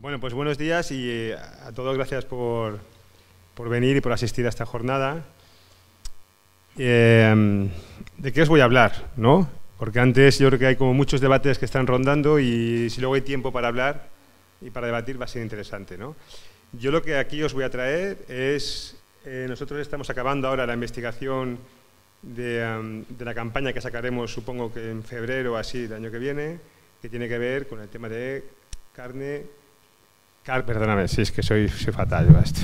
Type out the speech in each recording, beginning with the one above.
Bueno, pues buenos días y a todos gracias por venir y por asistir a esta jornada. ¿De qué os voy a hablar? ¿No? Porque antes yo creo que hay como muchos debates que están rondando y si luego hay tiempo para hablar y para debatir va a ser interesante, ¿no? Yo lo que aquí os voy a traer es, nosotros estamos acabando ahora la investigación de la campaña que sacaremos, supongo que en febrero o así del año que viene, que tiene que ver con el tema de perdóname, si es que soy fatal yo a esto.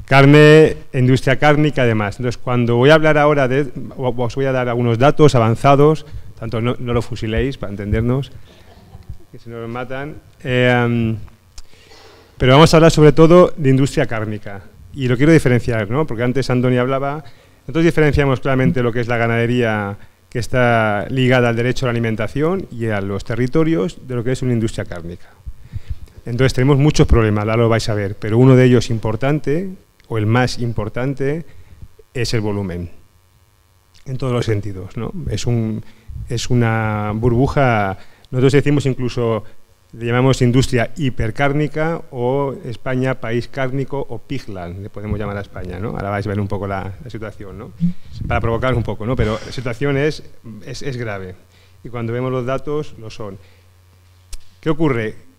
Carne, industria cárnica, además. Entonces, cuando voy a hablar ahora os voy a dar algunos datos avanzados, tanto no lo fusiléis para entendernos, que si no nos matan. Pero vamos a hablar sobre todo de industria cárnica. Y lo quiero diferenciar, ¿no? Porque antes Andoni hablaba. Nosotros diferenciamos claramente lo que es la ganadería que está ligada al derecho a la alimentación y a los territorios de lo que es una industria cárnica. Entonces tenemos muchos problemas, ahora lo vais a ver, pero uno de ellos importante, o el más importante, es el volumen, en todos los sentidos, ¿no? Es una burbuja, nosotros decimos incluso, le llamamos industria hipercárnica o España país cárnico o pigland, le podemos llamar a España, ¿no? Ahora vais a ver un poco la situación, ¿no? Para provocar un poco, ¿no? Pero la situación es grave y cuando vemos los datos lo son. ¿Qué ocurre?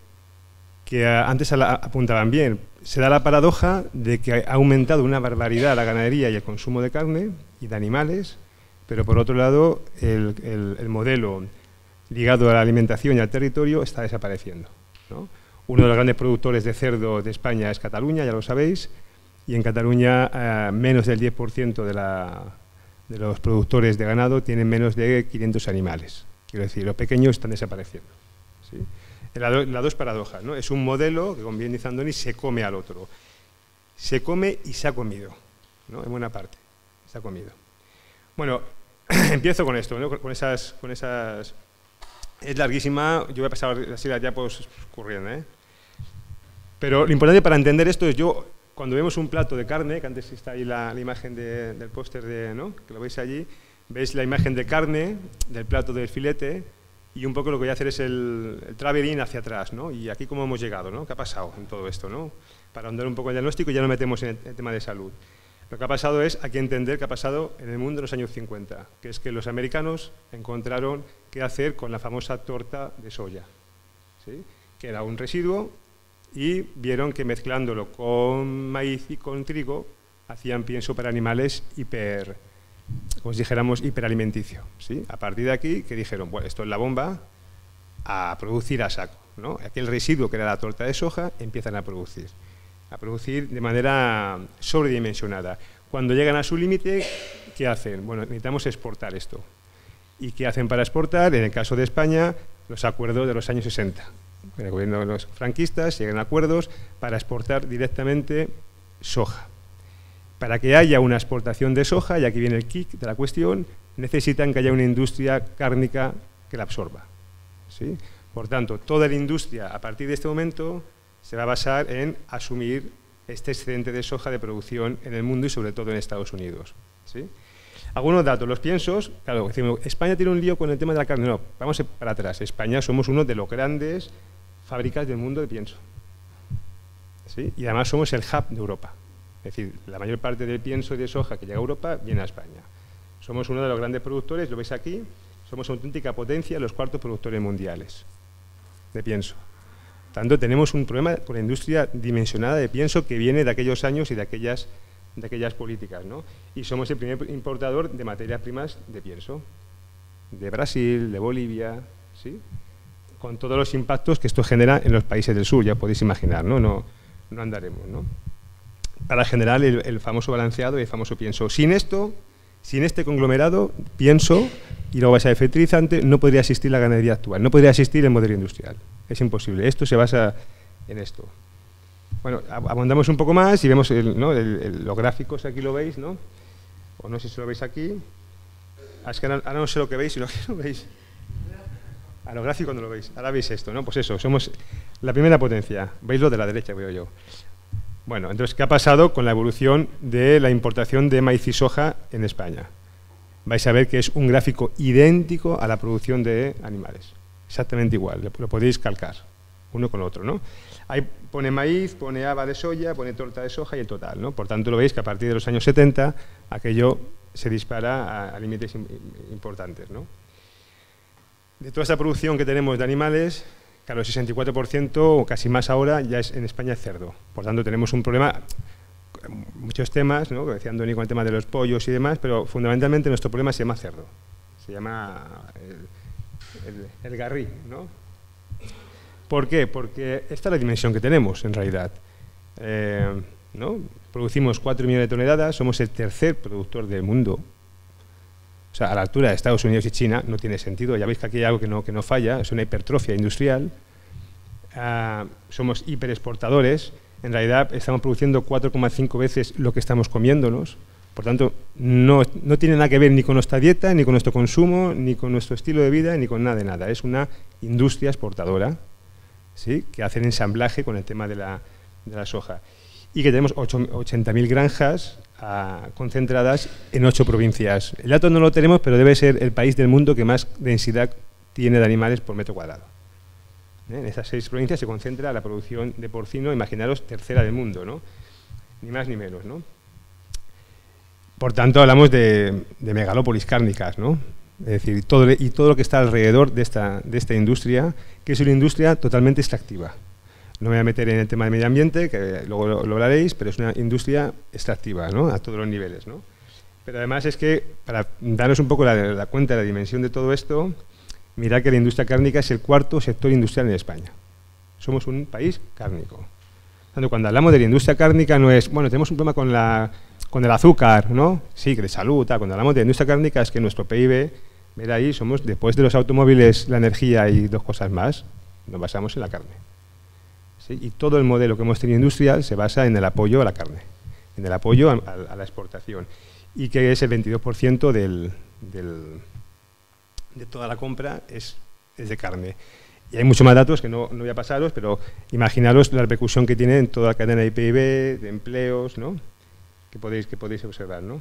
Que antes apuntaban bien, se da la paradoja de que ha aumentado una barbaridad la ganadería y el consumo de carne y de animales, pero por otro lado el modelo ligado a la alimentación y al territorio está desapareciendo, ¿no? Uno de los grandes productores de cerdo de España es Cataluña, ya lo sabéis, y en Cataluña menos del 10% de los productores de ganado tienen menos de 500 animales. Quiero decir, los pequeños están desapareciendo, ¿sí? Las dos paradojas, ¿no? Es un modelo que, como bien dice Andoni, se come al otro. Se come y se ha comido, ¿no? En buena parte, se ha comido. Bueno, empiezo con esto, ¿no? Con esas... Es larguísima, yo voy a pasar así las diapos corriendo, ¿eh? Pero lo importante para entender esto es cuando vemos un plato de carne, que antes está ahí la imagen del póster, ¿no? Que lo veis allí, veis la imagen de carne, del plato del filete, y un poco lo que voy a hacer es el traveling hacia atrás, ¿no? Y aquí cómo hemos llegado, ¿no? ¿Qué ha pasado en todo esto, ¿no? Para ahondar un poco el diagnóstico y ya nos metemos en el tema de salud. Lo que ha pasado es, hay que entender qué ha pasado en el mundo en los años 50, que es que los americanos encontraron qué hacer con la famosa torta de soya, ¿sí? Que era un residuo y vieron que mezclándolo con maíz y con trigo hacían pienso para animales como si dijéramos, hiperalimenticio, ¿sí? A partir de aquí, que dijeron, bueno, esto es la bomba a producir a saco, ¿no? Aquel residuo que era la torta de soja, empiezan a producir de manera sobredimensionada. Cuando llegan a su límite, ¿qué hacen? Bueno, necesitamos exportar esto. ¿Y qué hacen para exportar? En el caso de España, los acuerdos de los años 60. En el gobierno de los franquistas llegan a acuerdos para exportar directamente soja. Para que haya una exportación de soja, y aquí viene el kick de la cuestión, necesitan que haya una industria cárnica que la absorba, ¿sí? Por tanto, toda la industria a partir de este momento se va a basar en asumir este excedente de soja de producción en el mundo y sobre todo en Estados Unidos, ¿sí? Algunos datos, los piensos, claro, decimos, España tiene un lío con el tema de la carne, no, vamos para atrás, España somos uno de los grandes fábricas del mundo de pienso, ¿sí? Y además somos el hub de Europa. Es decir, la mayor parte del pienso y de soja que llega a Europa viene a España. Somos uno de los grandes productores, lo veis aquí, somos una auténtica potencia, los cuartos productores mundiales de pienso. Tanto tenemos un problema con la industria dimensionada de pienso que viene de aquellos años y de aquellas políticas, ¿no? Y somos el primer importador de materias primas de pienso, de Brasil, de Bolivia, ¿sí? Con todos los impactos que esto genera en los países del sur, ya podéis imaginar, ¿no? No andaremos, ¿no? Para generar el famoso balanceado y el famoso pienso. Sin esto, sin este conglomerado, pienso, y luego vais a ver fertilizante, no podría existir la ganadería actual, no podría existir el modelo industrial. Es imposible. Esto se basa en esto. Bueno, abundamos un poco más y vemos los gráficos, aquí lo veis, ¿no? O no sé si lo veis aquí. Es que ahora no sé lo que veis, sino que lo veis. A los gráficos no lo veis. Ahora veis esto, ¿no? Pues eso, somos la primera potencia. Veis lo de la derecha, veo yo. Bueno, entonces, ¿qué ha pasado con la evolución de la importación de maíz y soja en España? Vais a ver que es un gráfico idéntico a la producción de animales. Exactamente igual, lo podéis calcar. uno con otro, ¿no? Ahí pone maíz, pone haba de soya, pone torta de soja y el total, ¿no? Por tanto, lo veis que a partir de los años 70 aquello se dispara a límites importantes, ¿no? De toda esta producción que tenemos de animales, claro, el 64% o casi más ahora ya es en España es cerdo. Por tanto, tenemos un problema, muchos temas, ¿no? Que decía Andoni con el tema de los pollos y demás, pero fundamentalmente nuestro problema se llama cerdo. Se llama el garrí, ¿no? ¿Por qué? Porque esta es la dimensión que tenemos, en realidad. ¿No? Producimos 4 millones de toneladas, somos el tercer productor del mundo. O sea, a la altura de Estados Unidos y China no tiene sentido. Ya veis que aquí hay algo que no falla, es una hipertrofia industrial. Somos hiperexportadores. En realidad estamos produciendo 4,5 veces lo que estamos comiéndonos. Por tanto, no tiene nada que ver ni con nuestra dieta, ni con nuestro consumo, ni con nuestro estilo de vida, ni con nada de nada. Es una industria exportadora, ¿sí? Que hace el ensamblaje con el tema de la soja. Y que tenemos 80.000 granjas concentradas en 8 provincias. El dato no lo tenemos, pero debe ser el país del mundo que más densidad tiene de animales por metro cuadrado. En esas 6 provincias se concentra la producción de porcino, imaginaros, tercera del mundo, ¿no? Ni más ni menos, ¿no? Por tanto, hablamos de megalópolis cárnicas, ¿no? Es decir, todo lo que está alrededor de esta industria, que es una industria totalmente extractiva. No me voy a meter en el tema de medio ambiente, que luego lo hablaréis, pero es una industria extractiva, ¿no? A todos los niveles, ¿no? Pero además es que, para daros un poco la cuenta de la dimensión de todo esto, mirad que la industria cárnica es el 4.º sector industrial en España. Somos un país cárnico. Cuando hablamos de la industria cárnica no es, bueno, tenemos un problema con el azúcar, ¿no? Sí, que de salud, tal. Cuando hablamos de la industria cárnica es que nuestro PIB, mira ahí, somos, después de los automóviles, la energía y 2 cosas más, nos basamos en la carne. ¿Sí? Y todo el modelo que hemos tenido industrial se basa en el apoyo a la carne, en el apoyo a la exportación, y que es el 22% de toda la compra es de carne. Y hay muchos más datos que no voy a pasaros, pero imaginaros la repercusión que tiene en toda la cadena de PIB, de empleos, ¿no? que podéis observar, ¿no?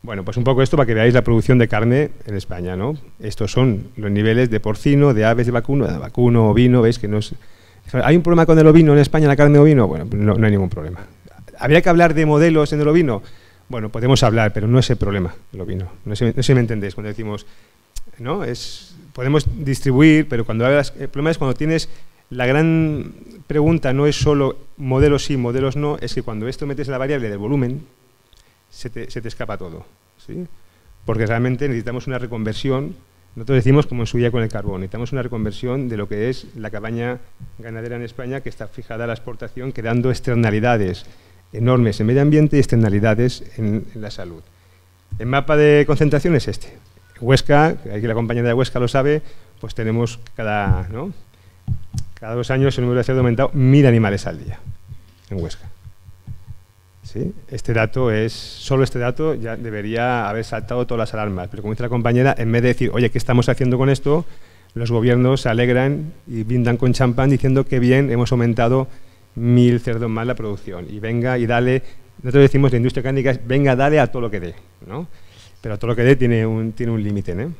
Bueno, pues un poco esto para que veáis la producción de carne en España, ¿no? Estos son los niveles de porcino, de aves, de vacuno, ovino, veis que no es... ¿Hay un problema con el ovino en España, la carne de ovino? Bueno, no hay ningún problema. ¿Habría que hablar de modelos en el ovino? Bueno, podemos hablar, pero no es el problema el ovino. No sé si me entendéis cuando decimos, ¿no? Podemos distribuir, pero cuando hablas, el problema es cuando tienes... La gran pregunta no es solo modelos sí, modelos no, es que cuando esto metes la variable del volumen, se te escapa todo, ¿sí? Porque realmente necesitamos una reconversión. Nosotros decimos, como en su día con el carbón, necesitamos una reconversión de lo que es la cabaña ganadera en España, que está fijada a la exportación, creando externalidades enormes en medio ambiente y externalidades en la salud. El mapa de concentración es este. Huesca, aquí la compañera de Huesca lo sabe, pues tenemos cada 2 años el número de cerdo ha aumentado 1.000 animales al día en Huesca. ¿Sí? Solo este dato ya debería haber saltado todas las alarmas, pero como dice la compañera, en vez de decir, oye, ¿qué estamos haciendo con esto?, los gobiernos se alegran y brindan con champán diciendo que bien, hemos aumentado 1.000 cerdos más la producción. Y venga y dale, nosotros decimos la industria cárnica es, venga, dale a todo lo que dé, ¿no? Pero a todo lo que dé tiene un límite, ¿no?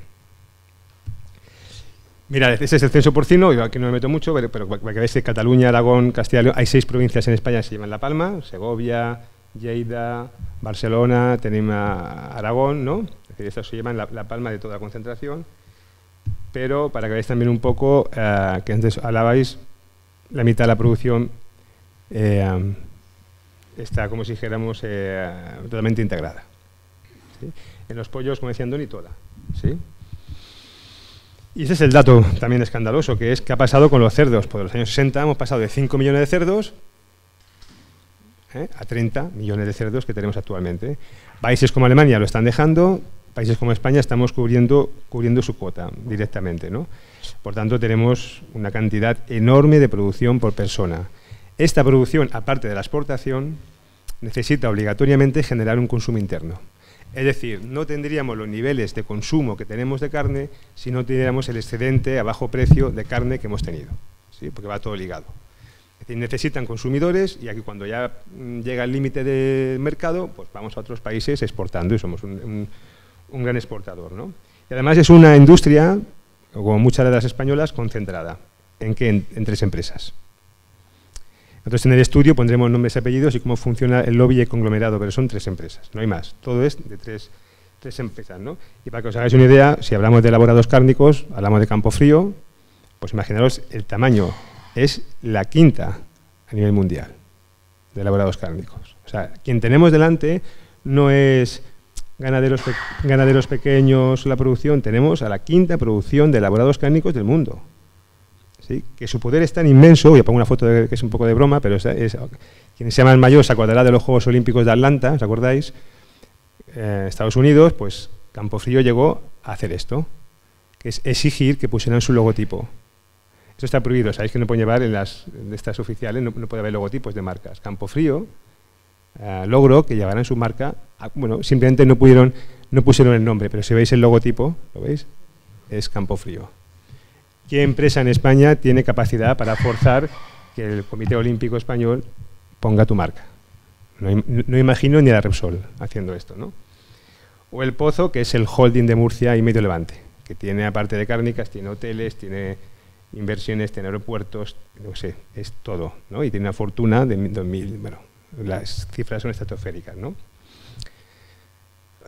Mira, ese es el censo porcino, yo aquí no me meto mucho, pero para que veáis que Cataluña, Aragón, Castilla y León, hay 6 provincias en España que se llevan la palma, Segovia, Lleida, Barcelona, tenemos Aragón, ¿no? Es decir, estas se llevan la palma de toda la concentración, pero para que veáis también un poco, que antes hablabais, la mitad de la producción está, como si dijéramos, totalmente integrada, ¿sí? En los pollos, como decía Andoni, toda, ¿sí? Y ese es el dato también escandaloso, que es qué ha pasado con los cerdos. Pues en los años 60 hemos pasado de 5 millones de cerdos a 30 millones de cerdos que tenemos actualmente. Países como Alemania lo están dejando, países como España estamos cubriendo su cuota directamente, ¿no? Por tanto, tenemos una cantidad enorme de producción por persona. Esta producción, aparte de la exportación, necesita obligatoriamente generar un consumo interno. Es decir, no tendríamos los niveles de consumo que tenemos de carne si no tuviéramos el excedente a bajo precio de carne que hemos tenido, ¿sí? Porque va todo ligado. Es decir, necesitan consumidores y aquí cuando ya llega el límite del mercado, pues vamos a otros países exportando y somos un gran exportador, ¿no? Y además es una industria, como muchas de las españolas, concentrada. ¿En qué? En 3 empresas. Nosotros en el estudio pondremos nombres y apellidos y cómo funciona el lobby y el conglomerado, pero son 3 empresas, no hay más. Todo es de tres empresas, ¿no? Y para que os hagáis una idea, si hablamos de elaborados cárnicos, hablamos de Campofrío, pues imaginaros el tamaño, es la 5ª a nivel mundial de elaborados cárnicos. O sea, quien tenemos delante no es ganaderos pequeños, la producción, tenemos a la 5ª producción de elaborados cárnicos del mundo. ¿Sí? Que su poder es tan inmenso, voy a poner una foto que es un poco de broma, pero quien sea más mayor se acordará de los Juegos Olímpicos de Atlanta, ¿os acordáis? Estados Unidos, pues Campofrío llegó a hacer esto, que es exigir que pusieran su logotipo. Esto está prohibido, sabéis que no pueden llevar en estas oficiales, no puede haber logotipos de marcas. Campofrío logró que llevaran su marca, bueno, simplemente no pusieron el nombre, pero si veis el logotipo, ¿lo veis? Es Campofrío. ¿Qué empresa en España tiene capacidad para forzar que el Comité Olímpico Español ponga tu marca? No imagino ni a la Repsol haciendo esto, ¿no? O el Pozo, que es el holding de Murcia y Medio Levante, que tiene, aparte de cárnicas, tiene hoteles, tiene inversiones, tiene aeropuertos, no sé, es todo, ¿no? Y tiene una fortuna de 2.000, bueno, las cifras son estratosféricas, ¿no?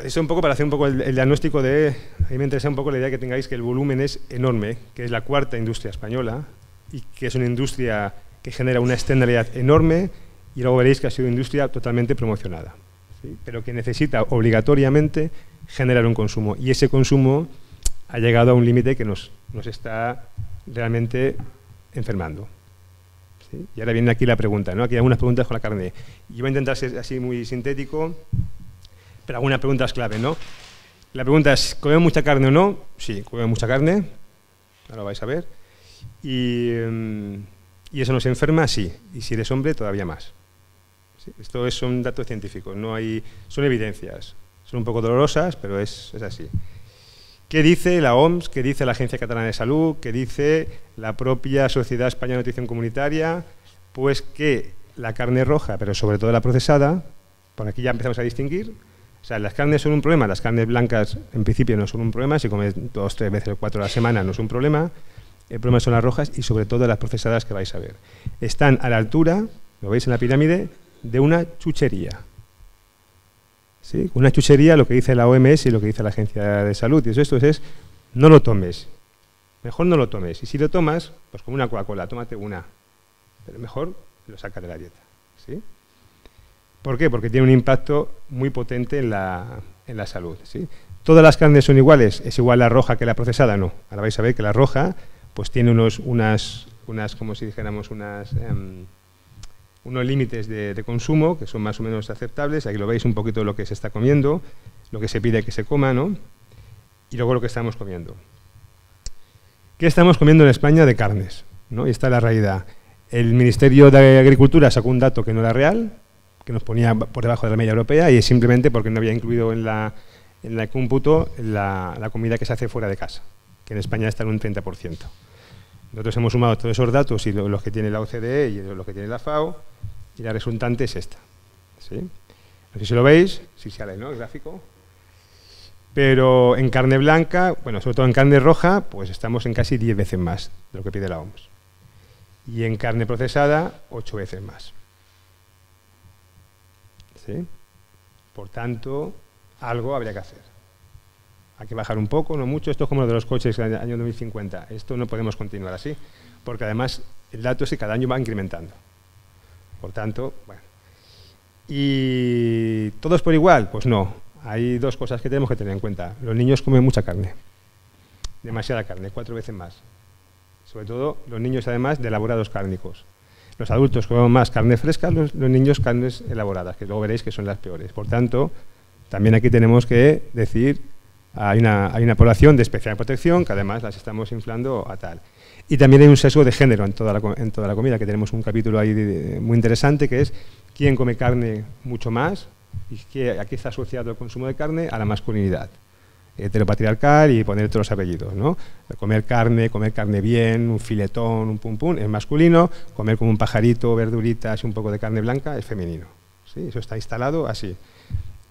Eso un poco para hacer un poco el diagnóstico de... A mí me interesa un poco la idea que tengáis que el volumen es enorme, que es la 4ª industria española y que es una industria que genera una externalidad enorme y luego veréis que ha sido una industria totalmente promocionada, ¿sí? Pero que necesita obligatoriamente generar un consumo y ese consumo ha llegado a un límite que nos está realmente enfermando, ¿sí? Y ahora viene aquí la pregunta, ¿no? Aquí hay algunas preguntas con la carne. Yo voy a intentar ser así muy sintético, pero algunas preguntas clave, ¿no? La pregunta es, ¿comemos mucha carne o no? Sí, comemos mucha carne, ahora lo vais a ver. ¿Y eso nos enferma? Sí. Y si eres hombre, todavía más. ¿Sí? Esto son datos científicos, son evidencias. Son un poco dolorosas, pero es así. ¿Qué dice la OMS? ¿Qué dice la Agencia Catalana de Salud? ¿Qué dice la propia Sociedad Española de Nutrición Comunitaria? Pues que la carne roja, pero sobre todo la procesada, por aquí ya empezamos a distinguir. O sea, las carnes son un problema, las carnes blancas en principio no son un problema, si comes 2, 3 veces o 4 a la semana no es un problema, el problema son las rojas y sobre todo las procesadas que vais a ver. Están a la altura, lo veis en la pirámide, de una chuchería. ¿Sí? Una chuchería, lo que dice la OMS y lo que dice la Agencia de Salud, y esto es, no lo tomes, mejor no lo tomes, y si lo tomas, pues como una Coca-Cola, tómate una, pero mejor lo saca de la dieta, ¿sí? ¿Por qué? Porque tiene un impacto muy potente en la salud, ¿sí? ¿Todas las carnes son iguales? ¿Es igual la roja que la procesada? No. Ahora vais a ver que la roja pues tiene unos como si dijéramos, unos límites de consumo que son más o menos aceptables. Aquí lo veis un poquito lo que se está comiendo, lo que se pide que se coma, ¿no? Y luego lo que estamos comiendo. ¿Qué estamos comiendo en España de carnes? ¿No? Y esta es la realidad. El Ministerio de Agricultura sacó un dato que no era real, que nos ponía por debajo de la media europea, y es simplemente porque no había incluido en el cómputo la comida que se hace fuera de casa, que en España está en un 30%. Nosotros hemos sumado todos esos datos y los que tiene la OCDE y los que tiene la FAO, y la resultante es esta, ¿sí? No sé si lo veis, si sale, ¿no?, el gráfico. Pero en carne blanca, bueno, sobre todo en carne roja, pues estamos en casi 10 veces más de lo que pide la OMS. Y en carne procesada, 8 veces más. ¿Sí? Por tanto, algo habría que hacer. Hay que bajar un poco, no mucho. Esto es como lo de los coches del año 2050. Esto no podemos continuar así, porque además el dato es que cada año va incrementando. Por tanto, bueno. ¿Y todos por igual? Pues no. Hay 2 cosas que tenemos que tener en cuenta. Los niños comen mucha carne, demasiada carne, 4 veces más. Sobre todo los niños, además, de elaborados cárnicos. Los adultos comemos más carne fresca, los niños carnes elaboradas, que luego veréis que son las peores. Por tanto, también aquí tenemos que decir, hay una población de especial protección, que además las estamos inflando a tal. Y también hay un sesgo de género en toda la comida, que tenemos un capítulo ahí muy interesante, que es quién come carne mucho más, y que aquí está asociado el consumo de carne a la masculinidad heteropatriarcal y poner todos los apellidos, ¿no? Comer carne bien, un filetón, un pum pum, es masculino, comer como un pajarito, verduritas y un poco de carne blanca es femenino, ¿sí? Eso está instalado así.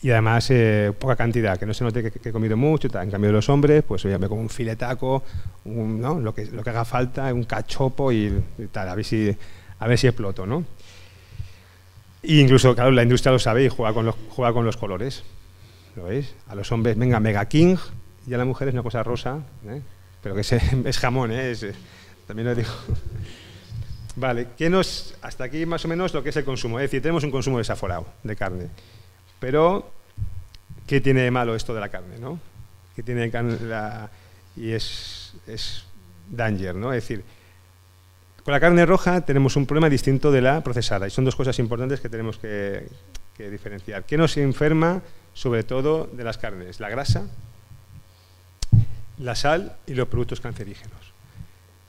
y además poca cantidad, que no se note que he comido mucho. En cambio de los hombres, pues ya me como un filetaco, ¿no? lo que haga falta, un cachopo y tal, a ver si exploto, ¿no? Y incluso, claro, la industria lo sabe y juega con los colores, ¿lo veis? A los hombres, venga, Mega King, y a la mujer es una cosa rosa, pero que es jamón, también lo digo. Vale, hasta aquí más o menos lo que es el consumo, es decir, tenemos un consumo desaforado de carne. Pero, ¿qué tiene de malo esto de la carne, no? ¿Qué tiene y es danger, ¿no? Es decir, con la carne roja tenemos un problema distinto de la procesada, y son dos cosas importantes que tenemos que diferenciar. ¿Qué nos enferma, sobre todo, de las carnes? La grasa, la sal y los productos cancerígenos.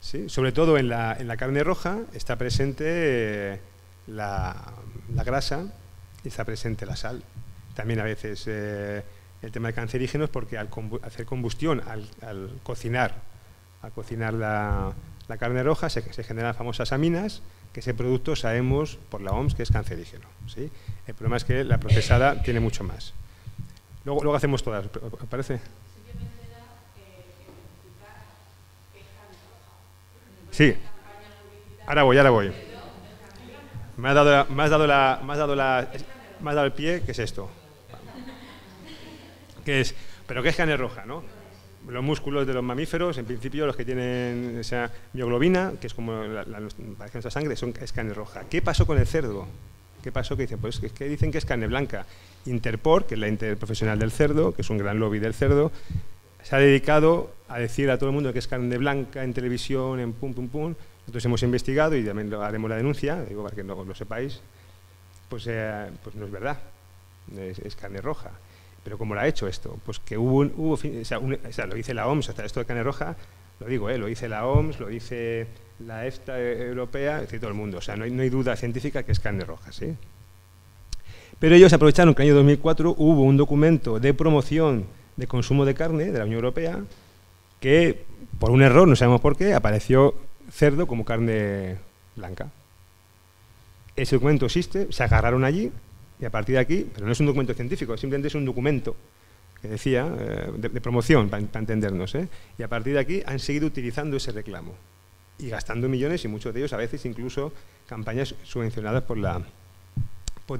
¿Sí? Sobre todo en la carne roja está presente la grasa y está presente la sal. También a veces el tema de cancerígenos, porque al hacer combustión, al cocinar la carne roja, se generan famosas aminas, que ese producto sabemos por la OMS que es cancerígeno, ¿sí? El problema es que la procesada tiene mucho más. Luego hacemos todas, ¿os parece? Sí, ahora voy. Me has dado el pie, ¿qué es esto? ¿Pero qué es carne roja, no? Los músculos de los mamíferos, en principio, los que tienen esa mioglobina, que es como para nuestra sangre, es carne roja. ¿Qué pasó con el cerdo? ¿Qué pasó? Que dicen, pues que dicen que es carne blanca. Interpor, que es la interprofesional del cerdo, que es un gran lobby del cerdo, se ha dedicado a decir a todo el mundo que es carne blanca en televisión, en pum. Nosotros hemos investigado y también haremos la denuncia, digo para que no lo sepáis, pues no es verdad, es carne roja. Pero ¿cómo lo ha hecho esto? Pues que lo dice la OMS, hasta esto de carne roja, lo digo, lo dice la OMS, lo dice la EFTA europea, es decir, todo el mundo, o sea, no hay duda científica que es carne roja, ¿sí? Pero ellos aprovecharon que en el año 2004 hubo un documento de promoción de consumo de carne de la Unión Europea que, por un error, no sabemos por qué, apareció cerdo como carne blanca. Ese documento existe, se agarraron allí y a partir de aquí, pero no es un documento científico, simplemente es un documento que decía, de promoción, para entendernos, y a partir de aquí han seguido utilizando ese reclamo y gastando millones y muchos de ellos a veces incluso campañas subvencionadas por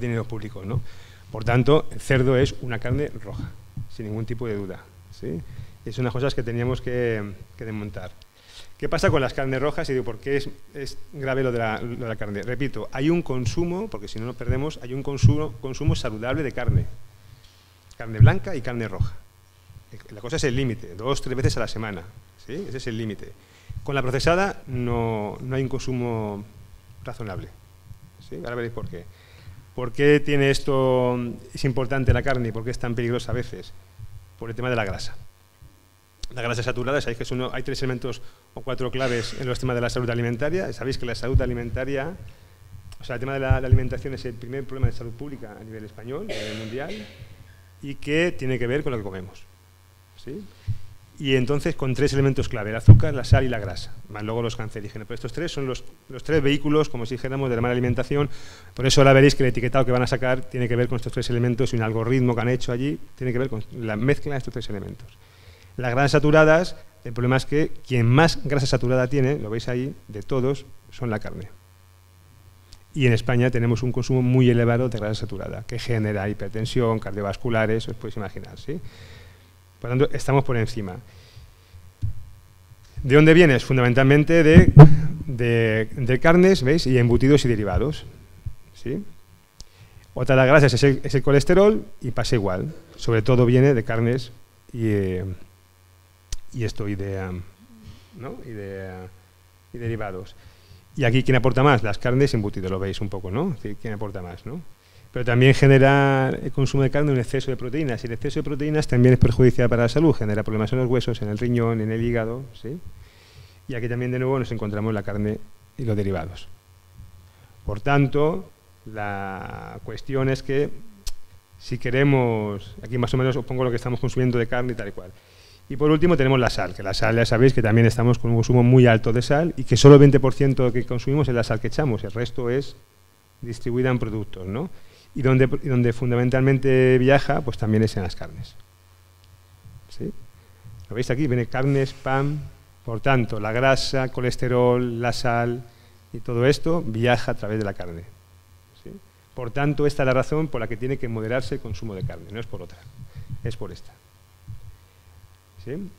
dinero público, ¿no? Por tanto, el cerdo es una carne roja, sin ningún tipo de duda, ¿sí? Y es unas cosas que teníamos que desmontar. ¿Qué pasa con las carnes rojas? Y digo, ¿por qué es grave lo de la carne? Repito, hay un consumo, porque si no nos perdemos, hay un consumo saludable de carne. Carne blanca y carne roja. La cosa es el límite, 2 o 3 veces a la semana, ¿sí? Ese es el límite. Con la procesada no hay un consumo razonable, ¿sí? Ahora veréis por qué. ¿Por qué tiene esto, es importante la carne y por qué es tan peligrosa a veces? Por el tema de la grasa. La grasa saturada, sabéis que hay 3 elementos o 4 claves en los temas de la salud alimentaria. Sabéis que la salud alimentaria, o sea, el tema de la alimentación es el primer problema de salud pública a nivel español, a nivel mundial, y que tiene que ver con lo que comemos, ¿sí? Y entonces con 3 elementos clave, el azúcar, la sal y la grasa, más luego los cancerígenos. Pero estos 3 son los 3 vehículos, como si dijéramos, de la mala alimentación. Por eso ahora veréis que el etiquetado que van a sacar tiene que ver con estos 3 elementos y un algoritmo que han hecho allí tiene que ver con la mezcla de estos 3 elementos. Las grasas saturadas, el problema es que quien más grasa saturada tiene, lo veis ahí, de todos, son la carne. Y en España tenemos un consumo muy elevado de grasa saturada, que genera hipertensión, cardiovasculares, os podéis imaginar, ¿sí? Por tanto, estamos por encima. ¿De dónde vienes? Fundamentalmente de carnes, ¿veis? Y embutidos y derivados, ¿sí? Otra de las grasas es el colesterol y pasa igual. Sobre todo viene de carnes y derivados. Y aquí, ¿quién aporta más? Las carnes y embutidos, lo veis un poco, ¿no? ¿Quién aporta más, no? Pero también genera el consumo de carne un exceso de proteínas, y el exceso de proteínas también es perjudicial para la salud, genera problemas en los huesos, en el riñón, en el hígado, ¿sí? Y aquí también de nuevo nos encontramos la carne y los derivados. Por tanto, la cuestión es que si queremos, aquí más o menos os pongo lo que estamos consumiendo de carne y tal y cual. Y por último tenemos la sal, que la sal ya sabéis que también estamos con un consumo muy alto de sal y que solo el 20% que consumimos es la sal que echamos, el resto es distribuida en productos, ¿no? y donde fundamentalmente viaja, pues también es en las carnes. ¿Sí? ¿Lo veis aquí? Viene carnes, pan, por tanto, la grasa, colesterol, la sal y todo esto viaja a través de la carne. ¿Sí? Por tanto, esta es la razón por la que tiene que moderarse el consumo de carne, no es por otra, es por esta. ¿Sí?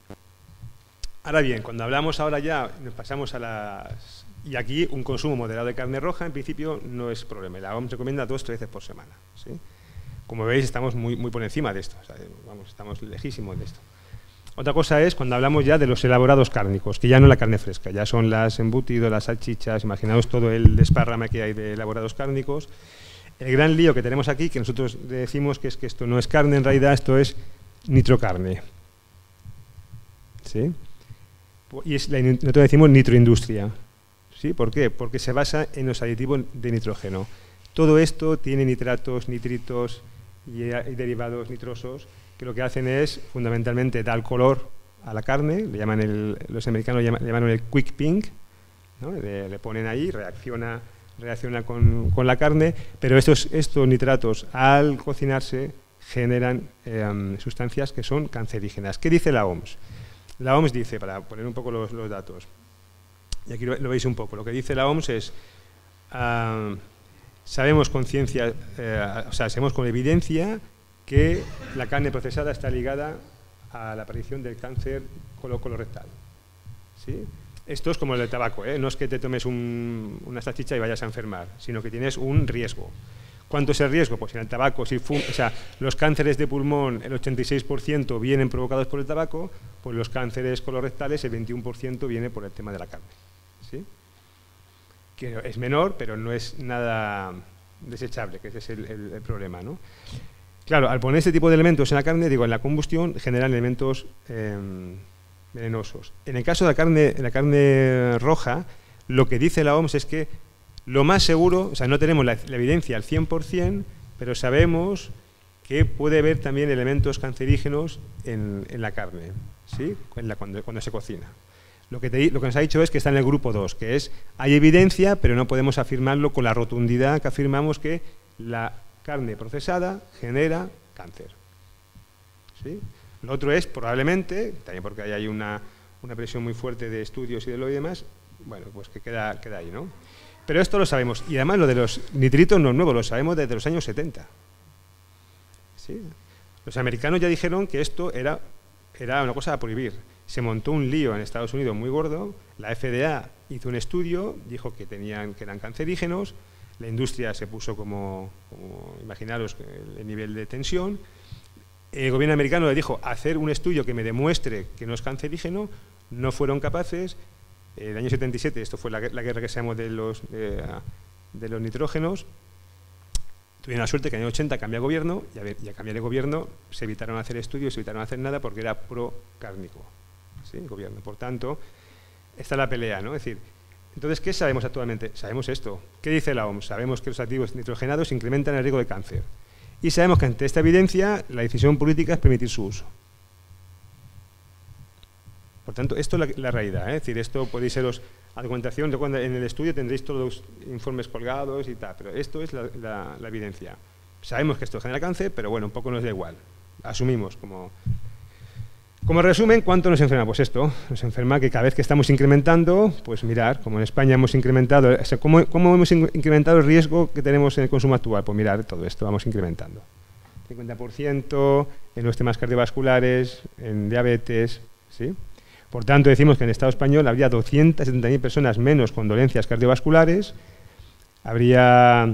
Ahora bien, cuando hablamos ahora ya, nos pasamos a las... Y aquí un consumo moderado de carne roja, en principio, no es problema. La OMS recomienda 2 o 3 veces por semana. ¿Sí? Como veis, estamos muy por encima de esto. O sea, vamos, estamos lejísimos de esto. Otra cosa es cuando hablamos ya de los elaborados cárnicos, que ya no es la carne fresca, ya son las embutidos, las salchichas, imaginaos todo el desparrame que hay de elaborados cárnicos. El gran lío que tenemos aquí, que nosotros decimos que es que esto no es carne, en realidad esto es nitrocarne. ¿Sí? Y nosotros decimos nitroindustria. ¿Sí? ¿Por qué? Porque se basa en los aditivos de nitrógeno. Todo esto tiene nitratos, nitritos y derivados nitrosos que lo que hacen es fundamentalmente dar color a la carne, le llaman los americanos le llaman el quick pink, ¿no? Le ponen ahí, reacciona con la carne, pero estos nitratos al cocinarse generan sustancias que son cancerígenas. ¿Qué dice la OMS? La OMS dice, para poner un poco los datos, y aquí lo veis un poco, lo que dice la OMS es, sabemos con ciencia, sabemos con evidencia que la carne procesada está ligada a la aparición del cáncer colorectal. ¿Sí? Esto es como el del tabaco, ¿eh? No es que te tomes una salchicha y vayas a enfermar, sino que tienes un riesgo. ¿Cuánto es el riesgo? Pues en el tabaco, los cánceres de pulmón, el 86% vienen provocados por el tabaco, pues los cánceres colorectales, el 21% viene por el tema de la carne. ¿Sí? Que es menor, pero no es nada desechable, que ese es el problema, ¿no? Claro, al poner este tipo de elementos en la carne, digo, en la combustión, generan elementos venenosos. En el caso de la carne roja, lo que dice la OMS es que lo más seguro, o sea, no tenemos la evidencia al 100%, pero sabemos que puede haber también elementos cancerígenos en la carne, ¿sí? Cuando se cocina. Lo que nos ha dicho es que está en el grupo 2, que es, hay evidencia, pero no podemos afirmarlo con la rotundidad que afirmamos que la carne procesada genera cáncer. ¿Sí? Lo otro es, probablemente, también porque hay una presión muy fuerte de estudios y de lo y demás, bueno, pues que queda ahí, ¿no? Pero esto lo sabemos. Y además lo de los nitritos no es nuevo, lo sabemos desde los años 70. ¿Sí? Los americanos ya dijeron que esto era una cosa a prohibir. Se montó un lío en Estados Unidos muy gordo, la FDA hizo un estudio, dijo que eran cancerígenos, la industria se puso como imaginaros, el nivel de tensión. El gobierno americano le dijo hacer un estudio que me demuestre que no es cancerígeno, no fueron capaces. El año 77, esto fue la guerra que se llamó de los nitrógenos, tuvieron la suerte que en el año 80 cambia el gobierno y a cambiar el gobierno se evitaron hacer estudios, se evitaron hacer nada porque era pro-cárnico, ¿sí? El gobierno. Por tanto, esta es la pelea, ¿no? Es decir, entonces, ¿qué sabemos actualmente? Sabemos esto. ¿Qué dice la OMS? Sabemos que los activos nitrogenados incrementan el riesgo de cáncer. Y sabemos que ante esta evidencia, la decisión política es permitir su uso. Por tanto, esto es la realidad, ¿eh? Es decir, esto podéis seros a documentación, en el estudio tendréis todos los informes colgados y tal, pero esto es la evidencia. Sabemos que esto genera cáncer, pero bueno, un poco nos da igual. Asumimos como resumen, ¿cuánto nos enferma? Pues esto, nos enferma que cada vez que estamos incrementando, pues mirar, como en España hemos incrementado, o sea, ¿cómo hemos incrementado el riesgo que tenemos en el consumo actual? Pues mirar todo esto, vamos incrementando. 50% en los temas cardiovasculares, en diabetes, ¿sí? Por tanto, decimos que en el Estado español habría 270.000 personas menos con dolencias cardiovasculares, habría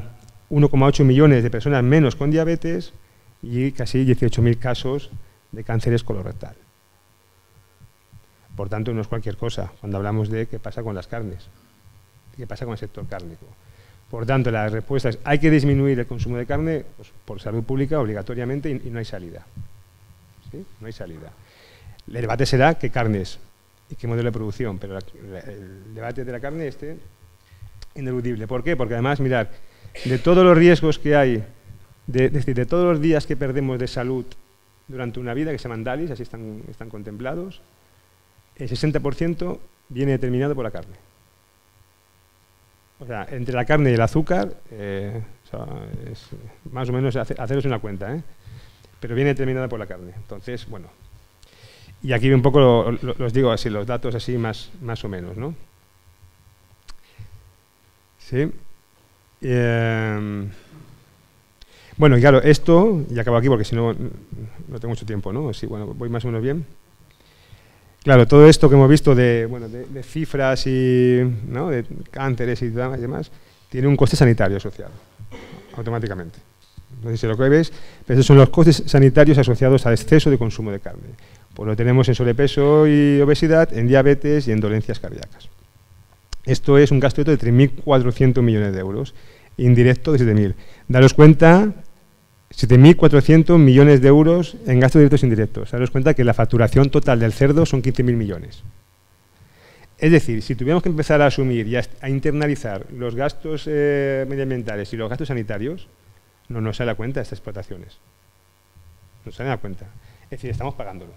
1,8 millones de personas menos con diabetes y casi 18.000 casos de cánceres colorectal. Por tanto, no es cualquier cosa cuando hablamos de qué pasa con las carnes, qué pasa con el sector cárnico. Por tanto, la respuesta es, ¿hay que disminuir el consumo de carne? Pues por salud pública, obligatoriamente, y no hay salida. ¿Sí? No hay salida. El debate será qué carnes y qué modelo de producción, pero el debate de la carne es ineludible. ¿Por qué? Porque además, mirad, de todos los riesgos que hay, es decir, de todos los días que perdemos de salud durante una vida, que se llaman DALIs, así están contemplados, el 60% viene determinado por la carne. O sea, entre la carne y el azúcar, O sea, es más o menos haceros una cuenta, ¿eh? Pero viene determinada por la carne. Entonces, bueno. Y aquí un poco los digo así, los datos así más o menos, ¿no? Sí. Bueno, y claro, esto, y acabo aquí porque si no, no tengo mucho tiempo, ¿no? Sí, bueno, voy más o menos bien. Claro, todo esto que hemos visto de cifras y, ¿no?, de cánceres y demás, tiene un coste sanitario asociado, automáticamente. No sé si lo que veis, pero esos son los costes sanitarios asociados al exceso de consumo de carne. Pues lo tenemos en sobrepeso y obesidad, en diabetes y en dolencias cardíacas. Esto es un gasto de 3.400 millones de euros, indirecto de 7.000. Daros cuenta, 7.400 millones de euros en gastos directos e indirectos. Daros cuenta que la facturación total del cerdo son 15.000 millones. Es decir, si tuviéramos que empezar a asumir y a internalizar los gastos medioambientales y los gastos sanitarios, no nos sale a cuenta estas explotaciones. No se da cuenta. Es decir, estamos pagándolo.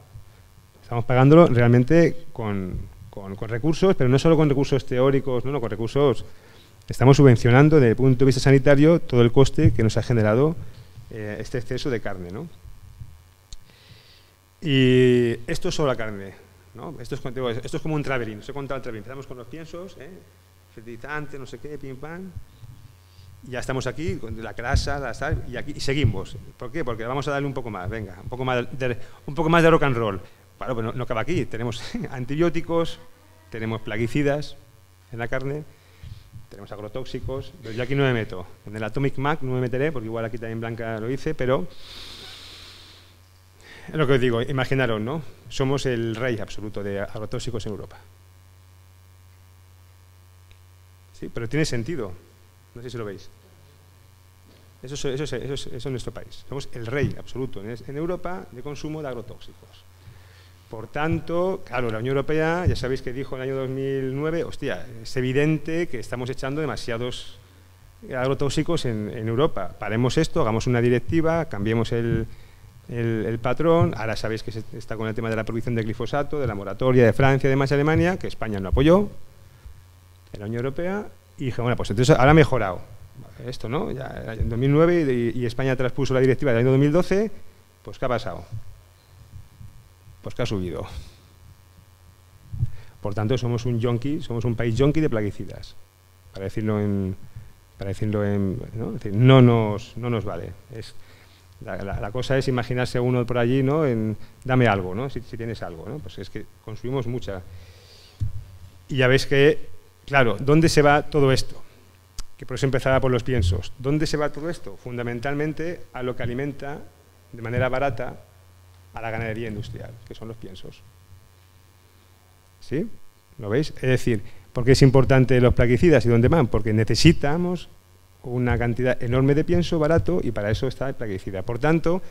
Estamos pagándolo realmente con recursos, pero no solo con recursos teóricos, no, con recursos. Estamos subvencionando desde el punto de vista sanitario todo el coste que nos ha generado este exceso de carne, ¿no? Y esto es solo la carne, ¿no? Esto es como un traveling. Os he contado el traveling. Empezamos con los piensos, fertilizante, no sé qué, pim pam. Y ya estamos aquí, con la grasa, la sal, y seguimos. ¿Por qué? Porque vamos a darle un poco más, venga, un poco más de rock and roll. Claro, pero no acaba aquí. Tenemos antibióticos, tenemos plaguicidas en la carne, tenemos agrotóxicos, pero yo aquí no me meto. En el Atomic Mac no me meteré, porque igual aquí también Blanca lo dice, pero es lo que os digo, imaginaros, ¿no? Somos el rey absoluto de agrotóxicos en Europa. Sí, pero tiene sentido. No sé si lo veis. Eso es nuestro país. Somos el rey absoluto en Europa de consumo de agrotóxicos. Por tanto, claro, la Unión Europea, ya sabéis que dijo en el año 2009, hostia, es evidente que estamos echando demasiados agrotóxicos en Europa. Paremos esto, hagamos una directiva, cambiemos el patrón. Ahora sabéis que se está con el tema de la prohibición de glifosato, de la moratoria de Francia, de más Alemania, que España no apoyó en la Unión Europea. Y dije, bueno, pues entonces ahora ha mejorado esto, ¿no? Ya en 2009 y España transpuso la directiva del año 2012, pues ¿qué ha pasado? Pues que ha subido. Por tanto, somos un país yonki de plaguicidas, para decirlo en, ¿no? Es decir, no nos vale. La cosa es imaginarse a uno por allí, ¿no? Dame algo, ¿no? Si tienes algo, ¿no? Pues es que consumimos mucha. Y ya veis que, claro, ¿dónde se va todo esto? Que por eso empezaba por los piensos. ¿Dónde se va todo esto? Fundamentalmente a lo que alimenta de manera barata a la ganadería industrial, que son los piensos. ¿Sí? ¿Lo veis? Es decir, ¿por qué es importante los plaguicidas y dónde van? Porque necesitamos una cantidad enorme de pienso barato y para eso está el plaguicida. Por tanto,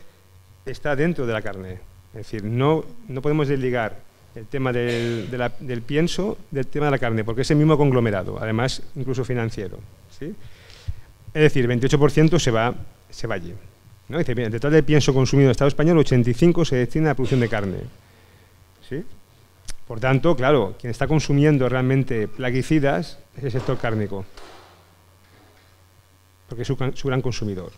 está dentro de la carne. Es decir, no podemos desligar el tema del pienso del tema de la carne, porque es el mismo conglomerado, además incluso financiero. ¿Sí? Es decir, 28% se va allí. ¿No? Dice, bien, detrás del pienso consumido en el Estado español, 85% se destina a la producción de carne. ¿Sí? Por tanto, claro, quien está consumiendo realmente plaguicidas es el sector cárnico, porque es su gran consumidor.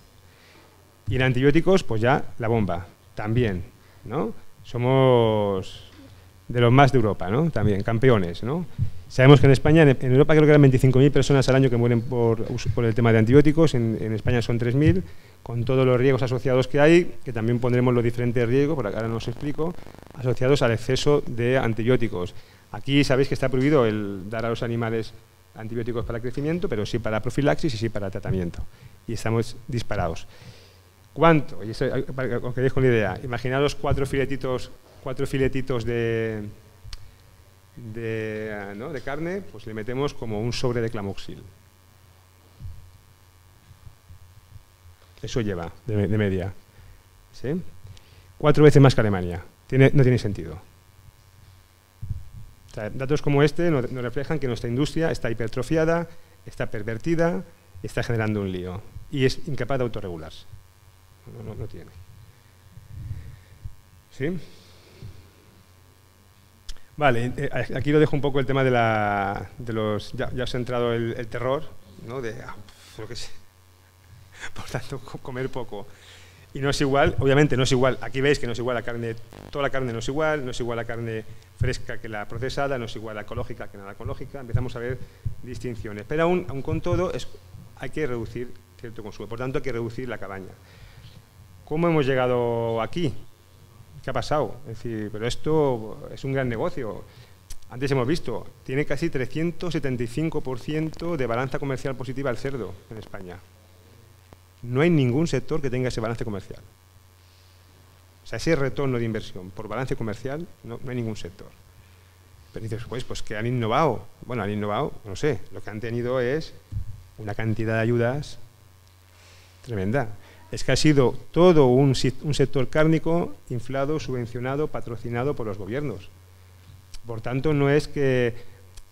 Y en antibióticos, pues ya la bomba, también, ¿no? Somos de los más de Europa, ¿no? También, campeones, ¿no? Sabemos que en España, en Europa creo que eran 25.000 personas al año que mueren por el tema de antibióticos, en España son 3.000, con todos los riesgos asociados que hay, que también pondremos los diferentes riesgos, por acá ahora no os explico, asociados al exceso de antibióticos. Aquí sabéis que está prohibido el dar a los animales antibióticos para crecimiento, pero sí para profilaxis y sí para tratamiento. Y estamos disparados. ¿Cuánto? Y eso, para que os quedéis con la idea, imaginaros cuatro filetitos de carne, pues le metemos como un sobre de Clamoxil. Eso lleva de media. ¿Sí? 4 veces más que Alemania. No tiene sentido. O sea, datos como este nos reflejan que nuestra industria está hipertrofiada, está pervertida, está generando un lío. Y es incapaz de autorregularse. No tiene. ¿Sí? Vale, aquí lo dejo un poco el tema de los... Ya os ha entrado el terror, ¿no? Lo que sé. Por tanto, comer poco. Y no es igual, obviamente no es igual, aquí veis que no es igual la carne, toda la carne no es igual la carne fresca que la procesada, no es igual la ecológica que la ecológica, empezamos a ver distinciones. Pero aún con todo hay que reducir cierto consumo, por tanto hay que reducir la cabaña. ¿Cómo hemos llegado aquí? ¿Qué ha pasado? Es decir, pero esto es un gran negocio. Antes hemos visto, tiene casi 375% de balanza comercial positiva el cerdo en España. No hay ningún sector que tenga ese balance comercial. O sea, ese retorno de inversión por balance comercial no hay ningún sector. Pero dices, pues que han innovado. Bueno, han innovado, no sé, lo que han tenido es una cantidad de ayudas tremenda. Es que ha sido todo un sector cárnico inflado, subvencionado, patrocinado por los gobiernos. Por tanto, no es que...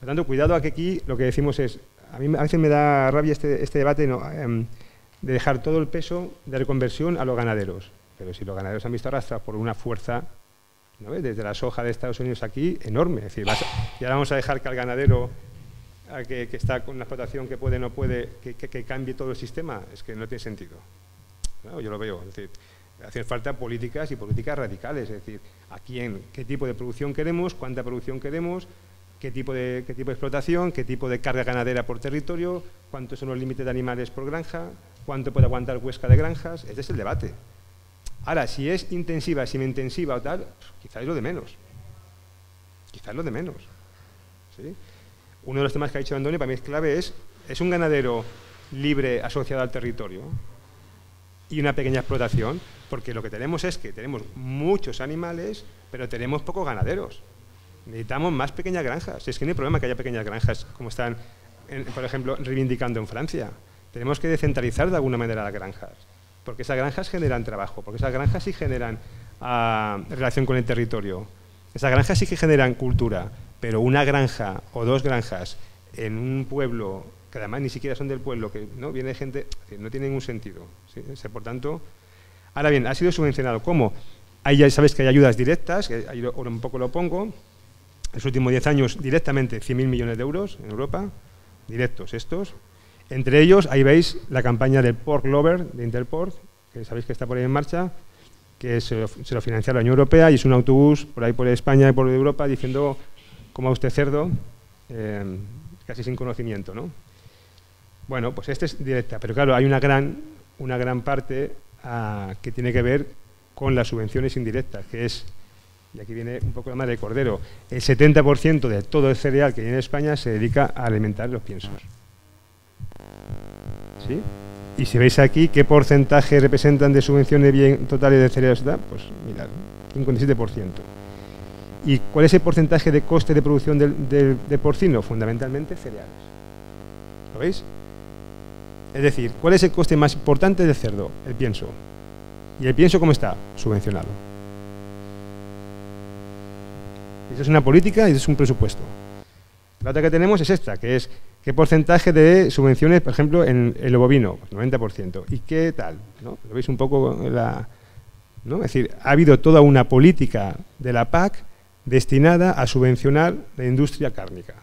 Por tanto, cuidado a que aquí lo que decimos es... A mí a veces me da rabia este debate de dejar todo el peso de reconversión a los ganaderos. Pero si los ganaderos han visto arrastrados por una fuerza, ¿no? Desde la soja de Estados Unidos aquí, enorme. Es decir, y ahora vamos a dejar que al ganadero que está con una explotación que puede o no puede, que cambie todo el sistema. Es que no tiene sentido. ¿No? Yo lo veo. Es decir, hacen falta políticas y políticas radicales. Es decir, qué tipo de producción queremos, cuánta producción queremos, qué tipo de explotación, qué tipo de carga ganadera por territorio, cuántos son los límites de animales por granja, cuánto puede aguantar Huesca de granjas. Este es el debate. Ahora, si es intensiva, semi-intensiva o tal, quizás es lo de menos. Quizás es lo de menos. ¿Sí? Uno de los temas que ha dicho Antonio, para mí es clave, es un ganadero libre asociado al territorio y una pequeña explotación, porque lo que tenemos es que tenemos muchos animales, pero tenemos pocos ganaderos. Necesitamos más pequeñas granjas. Es que no hay problema que haya pequeñas granjas, como están, por ejemplo, reivindicando en Francia. Tenemos que descentralizar de alguna manera las granjas, porque esas granjas generan trabajo, porque esas granjas sí generan relación con el territorio. Esas granjas sí que generan cultura, pero una granja o dos granjas en un pueblo, que además ni siquiera son del pueblo, que no viene gente, no tiene ningún sentido. ¿Sí? Por tanto, ahora bien, ha sido subvencionado. ¿Cómo? Ahí ya sabéis que hay ayudas directas, que ahí ahora un poco lo pongo. En los últimos 10 años, directamente, 100.000 millones de euros en Europa, directos estos. Entre ellos, ahí veis la campaña del Pork Lover de Interpork, que sabéis que está por ahí en marcha, que se lo financia la Unión Europea y es un autobús por ahí por España y por Europa diciendo coma usted cerdo, casi sin conocimiento, ¿no? Bueno, pues esta es directa, pero claro, hay una gran parte que tiene que ver con las subvenciones indirectas, que es, y aquí viene un poco la madre del cordero, el 70% de todo el cereal que hay en España se dedica a alimentar los piensos. ¿Sí? Y si veis aquí qué porcentaje representan de subvenciones bien totales de cereales, pues mirad, 57%. ¿Y cuál es el porcentaje de coste de producción del porcino? Fundamentalmente cereales. ¿Lo veis? Es decir, ¿cuál es el coste más importante del cerdo? El pienso. ¿Y el pienso cómo está? Subvencionado. Eso es una política y eso es un presupuesto. La otra que tenemos es esta, que es qué porcentaje de subvenciones, por ejemplo, en el bovino, pues 90%. ¿Y qué tal? ¿No? ¿Lo veis un poco? ¿No? Es decir, ha habido toda una política de la PAC destinada a subvencionar la industria cárnica.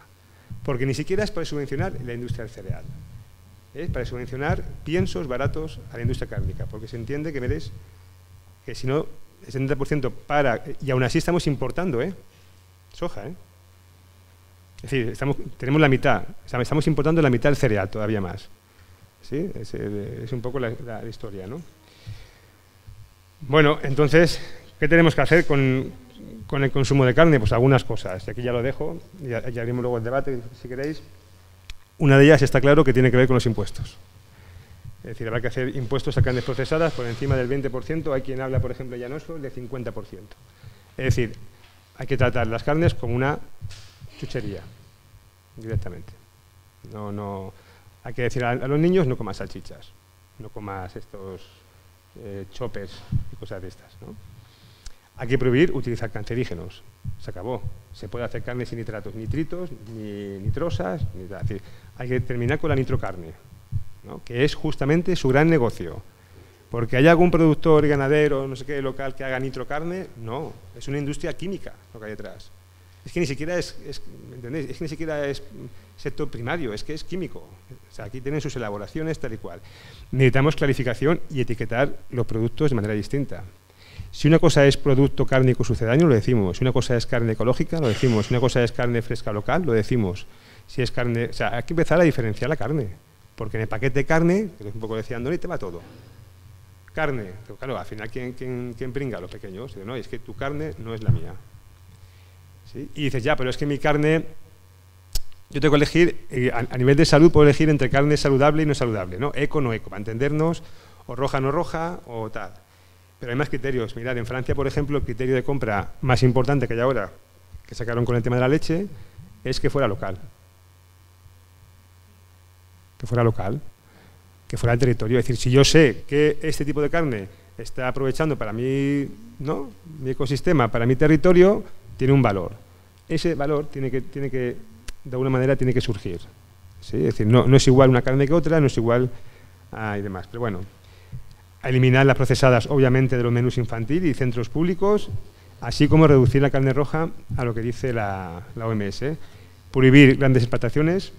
Porque ni siquiera es para subvencionar la industria del cereal. Es para subvencionar piensos baratos a la industria cárnica. Porque se entiende que veréis que si no, el 70% para... Y aún así estamos importando, soja, Es decir, tenemos la mitad, estamos importando la mitad del cereal, todavía más. ¿Sí? Es un poco la historia, ¿no? Bueno, entonces, ¿qué tenemos que hacer con el consumo de carne? Pues algunas cosas, y aquí ya lo dejo, y abrimos luego el debate, si queréis. Una de ellas está claro que tiene que ver con los impuestos. Es decir, habrá que hacer impuestos a carnes procesadas por encima del 20%, hay quien habla, por ejemplo, ya no es de 50%. Es decir, hay que tratar las carnes como una chuchería, directamente. No, hay que decir a los niños no comas salchichas, no comas estos choppers y cosas de estas, ¿no? Hay que prohibir utilizar cancerígenos, se acabó. Se puede hacer carne sin nitratos, nitritos, ni nitrosas, ni tal. Es decir, hay que terminar con la nitrocarne, ¿no? Que es justamente su gran negocio. Porque hay algún productor ganadero, no sé qué, local que haga nitrocarne, no, es una industria química lo que hay detrás. Es que ni siquiera ¿me entendéis? Es que ni siquiera es sector primario, es que es químico. O sea, aquí tienen sus elaboraciones tal y cual. Necesitamos clarificación y etiquetar los productos de manera distinta. Si una cosa es producto cárnico sucedáneo, lo decimos. Si una cosa es carne ecológica, lo decimos. Si una cosa es carne fresca local, lo decimos. Si es carne... O sea, hay que empezar a diferenciar la carne. Porque en el paquete de carne, que un poco decía Andoni, te va todo. Carne. Pero claro, al final, ¿quién pringa? Los pequeños. No, es que tu carne no es la mía. ¿Sí? Y dices, ya, pero es que mi carne... Yo tengo que elegir, a nivel de salud, puedo elegir entre carne saludable y no saludable, ¿no? Eco, no eco, para entendernos, o roja, no roja, o tal. Pero hay más criterios. Mirad, en Francia, por ejemplo, el criterio de compra más importante que hay ahora, que sacaron con el tema de la leche, es que fuera local. Que fuera local, que fuera el territorio. Es decir, si yo sé que este tipo de carne está aprovechando para mí, ¿no?, mi ecosistema, para mi territorio, tiene un valor. Ese valor tiene que de alguna manera, tiene que surgir. ¿Sí? Es decir, no es igual una carne que otra, no es igual y demás. Pero bueno, a eliminar las procesadas, obviamente, de los menús infantil y centros públicos, así como reducir la carne roja a lo que dice la OMS. Prohibir grandes explotaciones,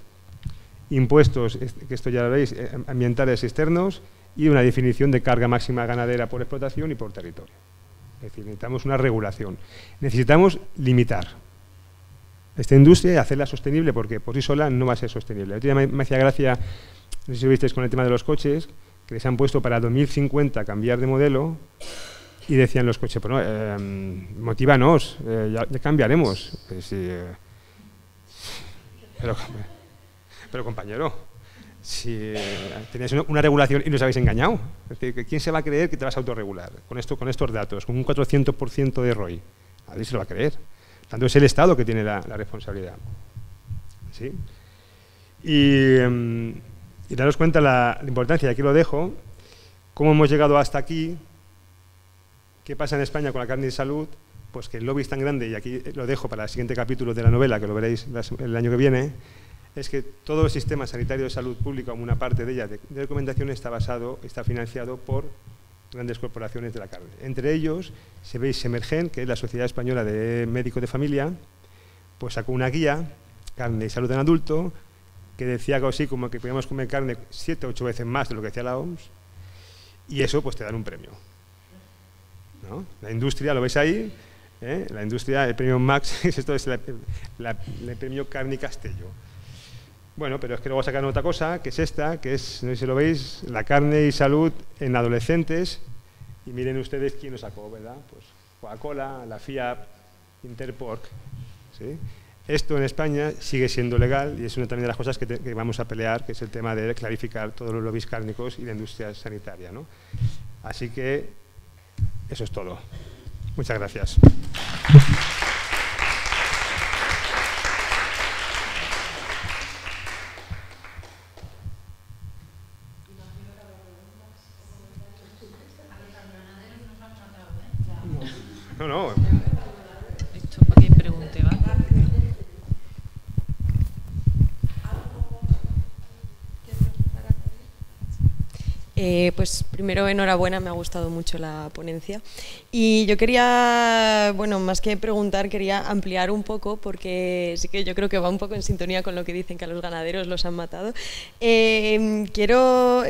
impuestos, que esto ya lo veis, ambientales externos, y una definición de carga máxima ganadera por explotación y por territorio. Es decir, necesitamos una regulación. Necesitamos limitar esta industria y hacerla sostenible, porque por sí sola no va a ser sostenible. El otro día me hacía gracia, no sé si visteis con el tema de los coches, que les han puesto para 2050 cambiar de modelo, y decían los coches, pues no, motívanos, ya cambiaremos. Pero compañero, si tenéis una regulación y nos habéis engañado, es decir, ¿quién se va a creer que te vas a autorregular con estos datos, con un 400% de ROI? Nadie se lo va a creer. Tanto es el Estado que tiene la responsabilidad. ¿Sí? Y daros cuenta la importancia, y aquí lo dejo, cómo hemos llegado hasta aquí, qué pasa en España con la carne de salud, pues que el lobby es tan grande, y aquí lo dejo para el siguiente capítulo de la novela, que lo veréis el año que viene, es que todo el sistema sanitario de salud pública, como una parte de ella, de recomendación, está financiado por grandes corporaciones de la carne. Entre ellos, se veis Semergen, que es la Sociedad Española de Médicos de Familia, pues sacó una guía, Carne y Salud en Adulto, que decía algo así como que podíamos comer carne 7 o 8 veces más de lo que decía la OMS, y eso pues te dan un premio. ¿No? La industria, lo veis ahí, la industria, el premio Max, esto es el premio Carne y Castello. Bueno, pero es que luego sacan otra cosa, que es esta, que es, no sé si lo veis, la carne y salud en adolescentes. Y miren ustedes quién lo sacó, ¿verdad? Pues Coca-Cola, la FIAP, Interpork. ¿Sí? Esto en España sigue siendo legal y es una también de las cosas que vamos a pelear, que es el tema de clarificar todos los lobbies cárnicos y la industria sanitaria, ¿no? Así que eso es todo. Muchas gracias. No. Esto para que pregunte, ¿vale? Pues primero, enhorabuena, me ha gustado mucho la ponencia. Y yo quería, bueno, más que preguntar, quería ampliar un poco, porque sí que yo creo que va un poco en sintonía con lo que dicen, que a los ganaderos los han matado. Quiero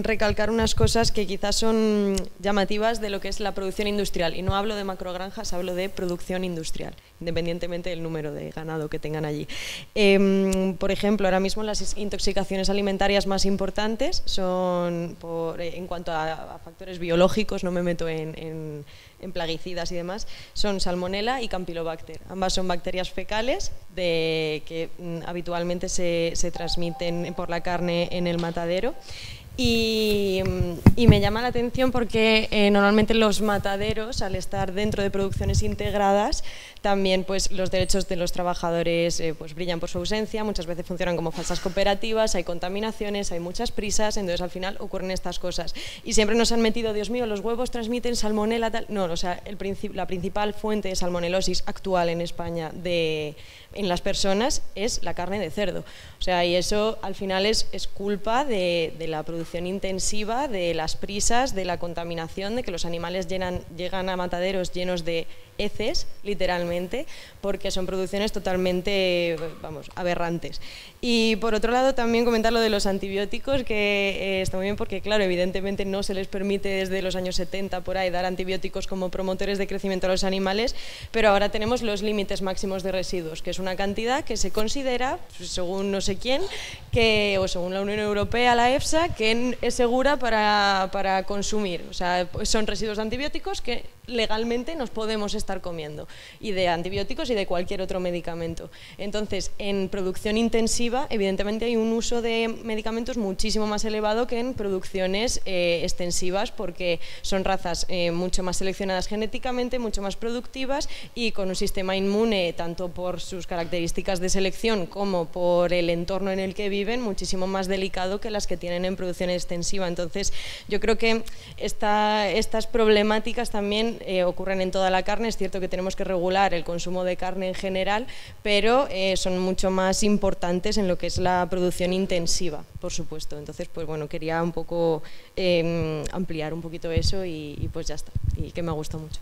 recalcar unas cosas que quizás son llamativas de lo que es la producción industrial. Y no hablo de macrogranjas, hablo de producción industrial, independientemente del número de ganado que tengan allí. Por ejemplo, ahora mismo las intoxicaciones alimentarias más importantes son, en cuanto a factores biológicos, no me meto en plaguicidas y demás, son Salmonella y Campylobacter. Ambas son bacterias fecales que habitualmente se transmiten por la carne en el matadero. Y me llama la atención porque normalmente los mataderos, al estar dentro de producciones integradas, también pues los derechos de los trabajadores pues brillan por su ausencia, muchas veces funcionan como falsas cooperativas, hay contaminaciones, hay muchas prisas, entonces al final ocurren estas cosas. Y siempre nos han metido, Dios mío, los huevos transmiten salmonela, tal. No, o sea, la principal fuente de salmonelosis actual en España en las personas es la carne de cerdo. O sea, y eso al final es culpa de la producción intensiva, de las prisas, de la contaminación, de que los animales llegan a mataderos llenos de heces, literalmente, porque son producciones totalmente, vamos, aberrantes. Y por otro lado también comentar lo de los antibióticos, que está muy bien porque, claro, evidentemente no se les permite desde los años 70 por ahí dar antibióticos como promotores de crecimiento a los animales, pero ahora tenemos los límites máximos de residuos, que es una cantidad que se considera, según no sé quién, o según la Unión Europea, la EFSA, que es segura para consumir. O sea, son residuos de antibióticos que legalmente nos podemos estar comiendo, y de antibióticos y de cualquier otro medicamento. Entonces, en producción intensiva, evidentemente hay un uso de medicamentos muchísimo más elevado que en producciones extensivas, porque son razas mucho más seleccionadas genéticamente, mucho más productivas y con un sistema inmune, tanto por sus características de selección como por el entorno en el que viven, muchísimo más delicado que las que tienen en producción extensiva. Entonces, yo creo que estas problemáticas también ocurren en toda la carne. Es cierto que tenemos que regular el consumo de carne en general, pero son mucho más importantes en lo que es la producción intensiva, por supuesto. Entonces, pues bueno, quería un poco ampliar un poquito eso y pues ya está. Y que me ha gustado mucho.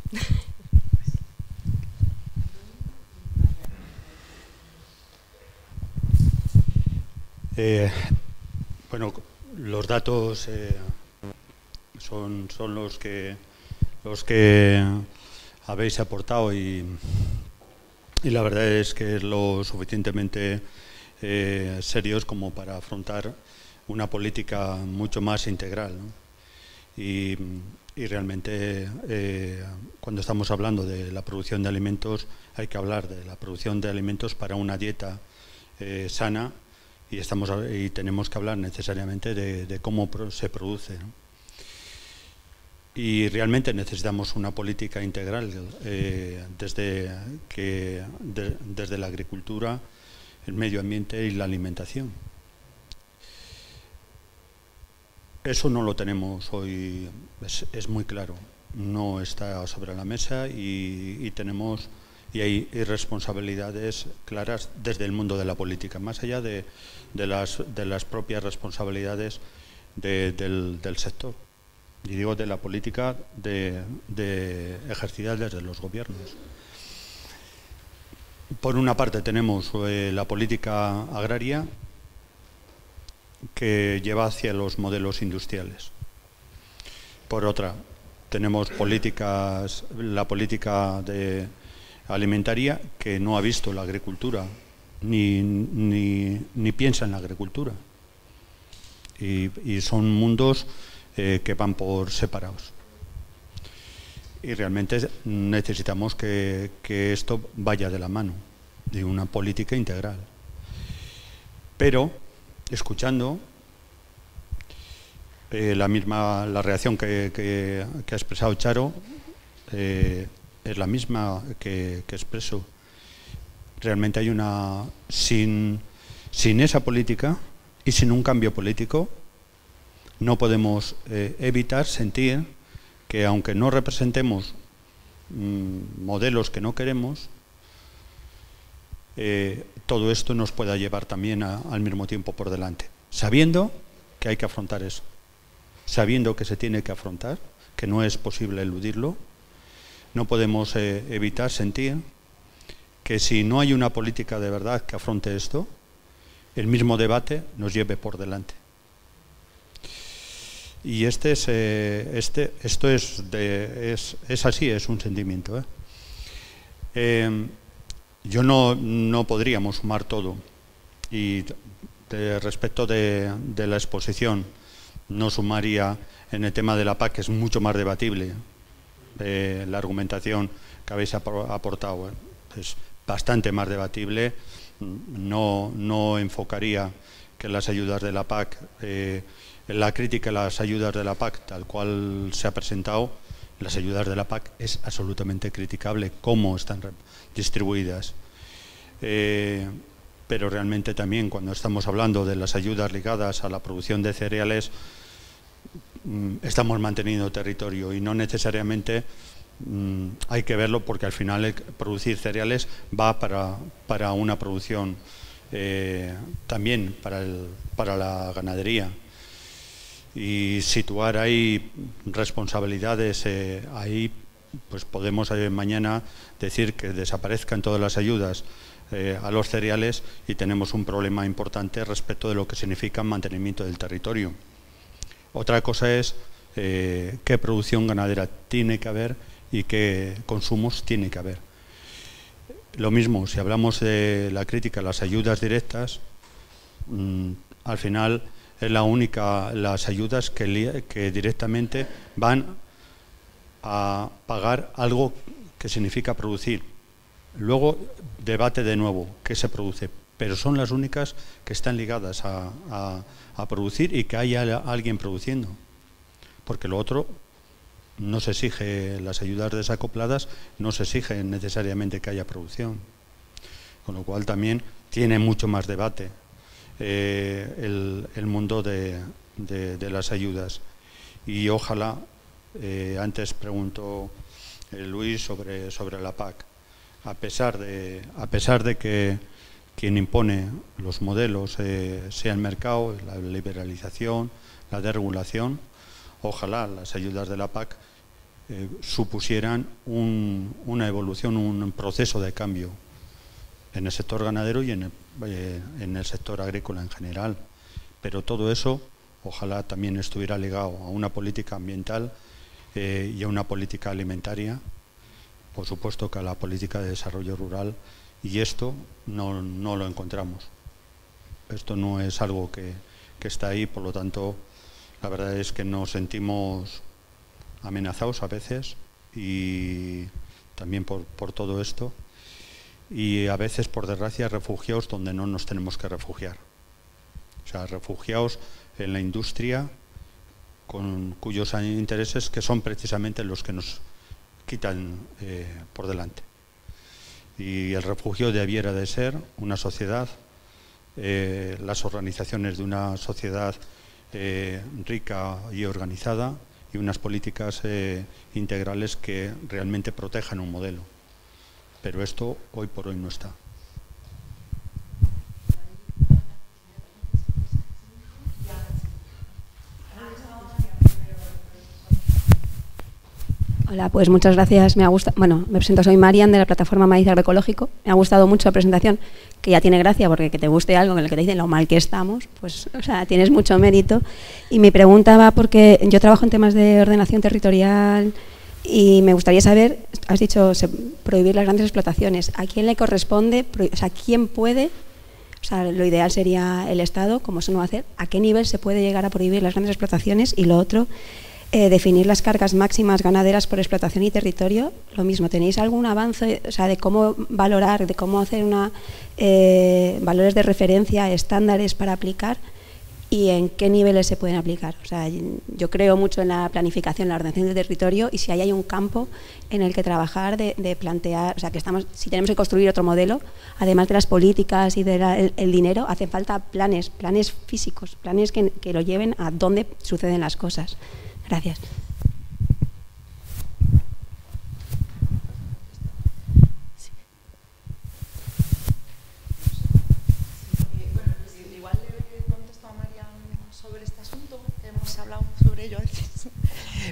Bueno, los datos son los que habéis aportado y la verdad es que es lo suficientemente serios como para afrontar una política mucho más integral, ¿no? Y realmente cuando estamos hablando de la producción de alimentos hay que hablar de la producción de alimentos para una dieta sana, y tenemos que hablar necesariamente de cómo se produce, ¿no? Y realmente necesitamos una política integral desde la agricultura, el medio ambiente y la alimentación. Eso no lo tenemos hoy, es muy claro, no está sobre la mesa y hay responsabilidades claras desde el mundo de la política, más allá de las propias responsabilidades del sector. Y digo de la política ejercida desde los gobiernos. Por una parte tenemos la política agraria que lleva hacia los modelos industriales. Por otra, tenemos la política alimentaria que no ha visto la agricultura ni piensa en la agricultura. Y son mundos que van por separados. Y realmente necesitamos que esto vaya de la mano de una política integral. Pero, escuchando, la reacción que ha expresado Charo es la misma que expreso. Realmente hay sin esa política y sin un cambio político, no podemos evitar sentir que, aunque no representemos modelos que no queremos, todo esto nos pueda llevar también al mismo tiempo por delante, sabiendo que hay que afrontar eso, sabiendo que se tiene que afrontar, que no es posible eludirlo. No podemos evitar sentir que si no hay una política de verdad que afronte esto, el mismo debate nos lleve por delante. Y esto es así, es un sentimiento. Yo no podríamos sumar todo. Y respecto de la exposición, no sumaría en el tema de la PAC, que es mucho más debatible. La argumentación que habéis aportado es bastante más debatible. No enfocaría que las ayudas de la PAC, la crítica a las ayudas de la PAC tal cual se ha presentado, las ayudas de la PAC es absolutamente criticable cómo están distribuidas. Pero realmente también cuando estamos hablando de las ayudas ligadas a la producción de cereales, estamos manteniendo territorio y no necesariamente hay que verlo, porque al final producir cereales va para una producción también para la ganadería, y situar ahí responsabilidades ahí pues podemos mañana decir que desaparezcan todas las ayudas a los cereales y tenemos un problema importante respecto de lo que significa mantenimiento del territorio. Otra cosa es qué producción ganadera tiene que haber y qué consumos tiene que haber. Lo mismo, si hablamos de la crítica a las ayudas directas, al final es las ayudas que directamente van a pagar algo que significa producir. Luego debate de nuevo qué se produce, pero son las únicas que están ligadas a producir y que haya alguien produciendo. Porque lo otro no se exige, las ayudas desacopladas no se exige necesariamente que haya producción. Con lo cual también tiene mucho más debate el mundo de las ayudas. Y ojalá, antes preguntó Luis sobre la PAC, a pesar de que quien impone los modelos sea el mercado, la liberalización, la desregulación, ojalá las ayudas de la PAC supusieran una evolución, un proceso de cambio en el sector ganadero y en el sector agrícola en general. Pero todo eso, ojalá también estuviera ligado a una política ambiental y a una política alimentaria, por supuesto que a la política de desarrollo rural, y esto no lo encontramos. Esto no es algo que está ahí, por lo tanto, la verdad es que nos sentimos amenazados a veces y también por todo esto, y a veces, por desgracia, refugiados donde no nos tenemos que refugiar. O sea, refugiados en la industria con cuyos intereses que son precisamente los que nos quitan por delante. Y el refugio debiera de ser una sociedad, las organizaciones de una sociedad rica y organizada, y unas políticas integrales que realmente protejan un modelo. Pero esto hoy por hoy no está. Hola, pues muchas gracias. Me ha gustado, bueno, me presento, soy Marian de la plataforma Maíz Agroecológico. Me ha gustado mucho la presentación, que ya tiene gracia, porque que te guste algo en el que te dicen lo mal que estamos, pues, o sea, tienes mucho mérito. Y mi pregunta va porque yo trabajo en temas de ordenación territorial y me gustaría saber, has dicho prohibir las grandes explotaciones. ¿A quién le corresponde? O sea, ¿quién puede? O sea, lo ideal sería el Estado, como eso no va a hacer. ¿A qué nivel se puede llegar a prohibir las grandes explotaciones? Y lo otro, definir las cargas máximas ganaderas por explotación y territorio. Lo mismo, ¿tenéis algún avance, o sea, de cómo valorar, de cómo hacer valores de referencia, estándares para aplicar y en qué niveles se pueden aplicar? O sea, yo creo mucho en la planificación, la ordenación del territorio, y si ahí hay un campo en el que trabajar, de plantear, o sea, que si tenemos que construir otro modelo, además de las políticas y del dinero, hacen falta planes físicos, planes que lo lleven a dónde suceden las cosas. Gracias. Igual le contesto a Marian sobre este asunto, que hemos hablado sobre ello antes.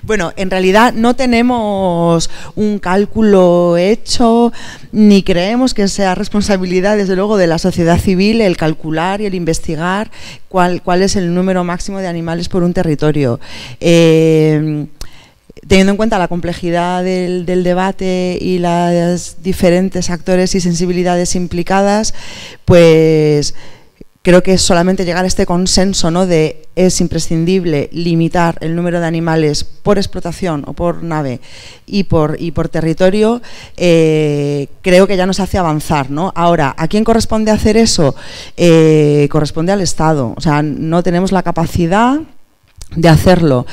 Bueno, en realidad no tenemos un cálculo hecho, ni creemos que sea responsabilidad, desde luego, de la sociedad civil el calcular y el investigar cuál es el número máximo de animales por un territorio. Teniendo en cuenta la complejidad del debate y las diferentes actores y sensibilidades implicadas, pues creo que es solamente llegar a este consenso, ¿no?, de es imprescindible limitar el número de animales por explotación o por nave y por territorio, creo que ya nos hace avanzar, ¿no? Ahora, ¿a quién corresponde hacer eso? Corresponde al Estado. O sea, no tenemos la capacidad de hacerlo.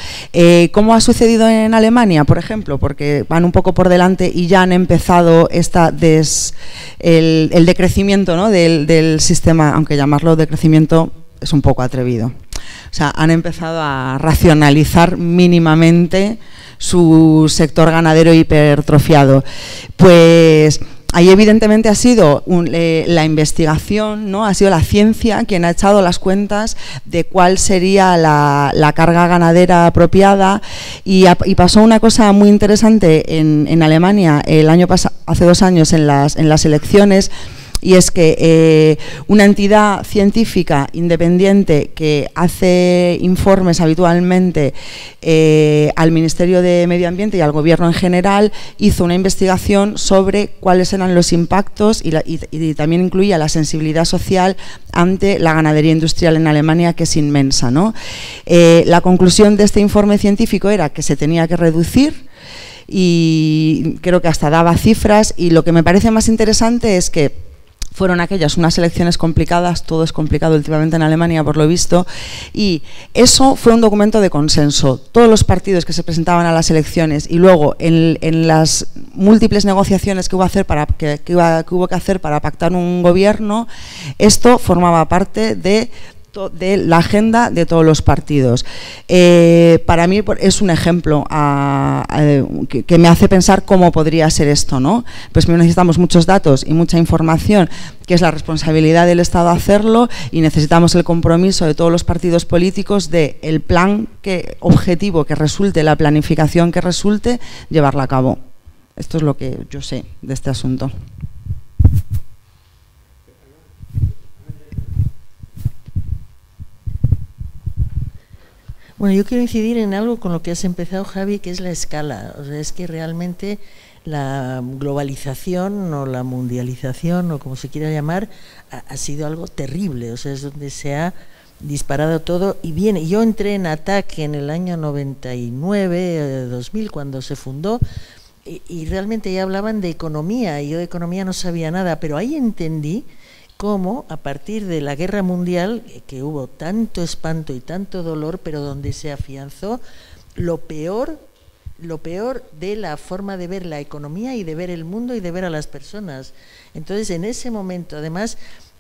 ¿Cómo ha sucedido en Alemania, por ejemplo? Porque van un poco por delante y ya han empezado el decrecimiento, ¿no?, del sistema, aunque llamarlo decrecimiento es un poco atrevido. O sea, han empezado a racionalizar mínimamente su sector ganadero hipertrofiado. Pues ahí evidentemente ha sido la investigación, ¿no? Ha sido la ciencia quien ha echado las cuentas de cuál sería la carga ganadera apropiada, y pasó una cosa muy interesante en Alemania hace 2 años en las elecciones. Y es que una entidad científica independiente que hace informes habitualmente al Ministerio de Medio Ambiente y al Gobierno en general hizo una investigación sobre cuáles eran los impactos y también incluía la sensibilidad social ante la ganadería industrial en Alemania, que es inmensa, ¿no? La conclusión de este informe científico era que se tenía que reducir, y creo que hasta daba cifras, y lo que me parece más interesante es que fueron unas elecciones complicadas, todo es complicado últimamente en Alemania por lo visto, y eso fue un documento de consenso. Todos los partidos que se presentaban a las elecciones y luego en las múltiples negociaciones que hubo que hacer para pactar un gobierno, esto formaba parte de la agenda de todos los partidos. Para mí es un ejemplo que me hace pensar cómo podría ser esto, ¿no? Pues necesitamos muchos datos y mucha información, que es la responsabilidad del Estado hacerlo, y necesitamos el compromiso de todos los partidos políticos de el plan objetivo que resulte, la planificación que resulte, llevarla a cabo. Esto es lo que yo sé de este asunto. Bueno, yo quiero incidir en algo con lo que has empezado, Javi, que es la escala. O sea, es que realmente la globalización o la mundialización, o como se quiera llamar, ha sido algo terrible. O sea, es donde se ha disparado todo. Y bien, yo entré en ATAC en el año 99, 2000, cuando se fundó, y realmente ya hablaban de economía, y yo de economía no sabía nada, pero ahí entendí cómo a partir de la guerra mundial, que hubo tanto espanto y tanto dolor, pero donde se afianzó lo peor de la forma de ver la economía y de ver el mundo y de ver a las personas. Entonces, en ese momento, además,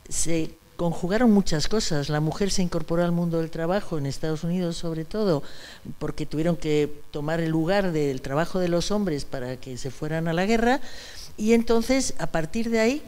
se conjugaron muchas cosas. La mujer se incorporó al mundo del trabajo, en Estados Unidos sobre todo, porque tuvieron que tomar el lugar del trabajo de los hombres para que se fueran a la guerra, y entonces, a partir de ahí,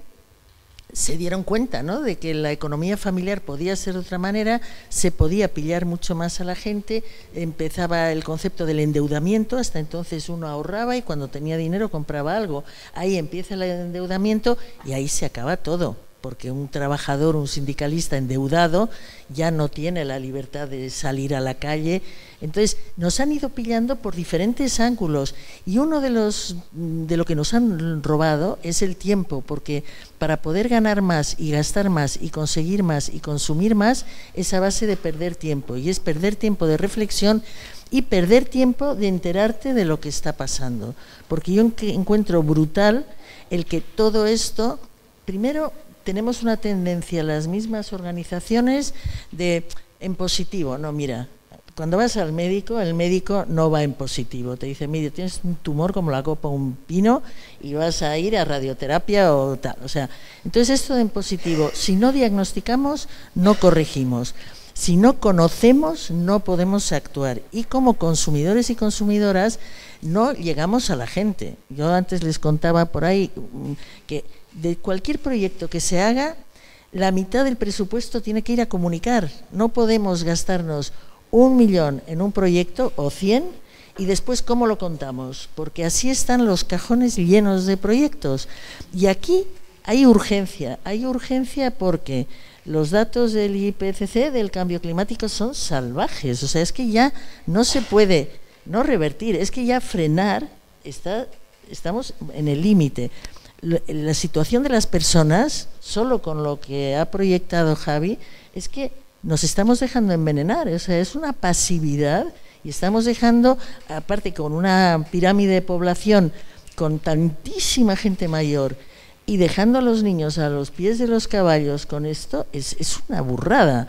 se dieron cuenta, ¿no?, de que la economía familiar podía ser de otra manera, se podía pillar mucho más a la gente, empezaba el concepto del endeudamiento. Hasta entonces uno ahorraba y cuando tenía dinero compraba algo. Ahí empieza el endeudamiento y ahí se acaba todo, porque un trabajador, un sindicalista endeudado ya no tiene la libertad de salir a la calle. Entonces nos han ido pillando por diferentes ángulos, y uno de lo que nos han robado es el tiempo, porque para poder ganar más y gastar más y conseguir más y consumir más es a base de perder tiempo, y es perder tiempo de reflexión y perder tiempo de enterarte de lo que está pasando, porque yo encuentro brutal el que todo esto, primero, tenemos una tendencia, las mismas organizaciones, en positivo. No, mira, cuando vas al médico, el médico no va en positivo, te dice, mira, tienes un tumor como la copa de un pino y vas a ir a radioterapia o tal. O sea, entonces esto de en positivo, si no diagnosticamos, no corregimos. Si no conocemos, no podemos actuar, y como consumidores y consumidoras no llegamos a la gente. Yo antes les contaba por ahí que de cualquier proyecto que se haga, la mitad del presupuesto tiene que ir a comunicar. No podemos gastarnos 1 millón en un proyecto o 100 y después ¿cómo lo contamos? Porque así están los cajones llenos de proyectos. Y aquí hay urgencia porque los datos del IPCC, del cambio climático, son salvajes. O sea, es que ya no se puede no revertir, es que ya frenar, estamos en el límite. La situación de las personas, solo con lo que ha proyectado Javi, es que nos estamos dejando envenenar. O sea, es una pasividad, y estamos dejando, aparte con una pirámide de población, con tantísima gente mayor, y dejando a los niños a los pies de los caballos con esto, es una burrada.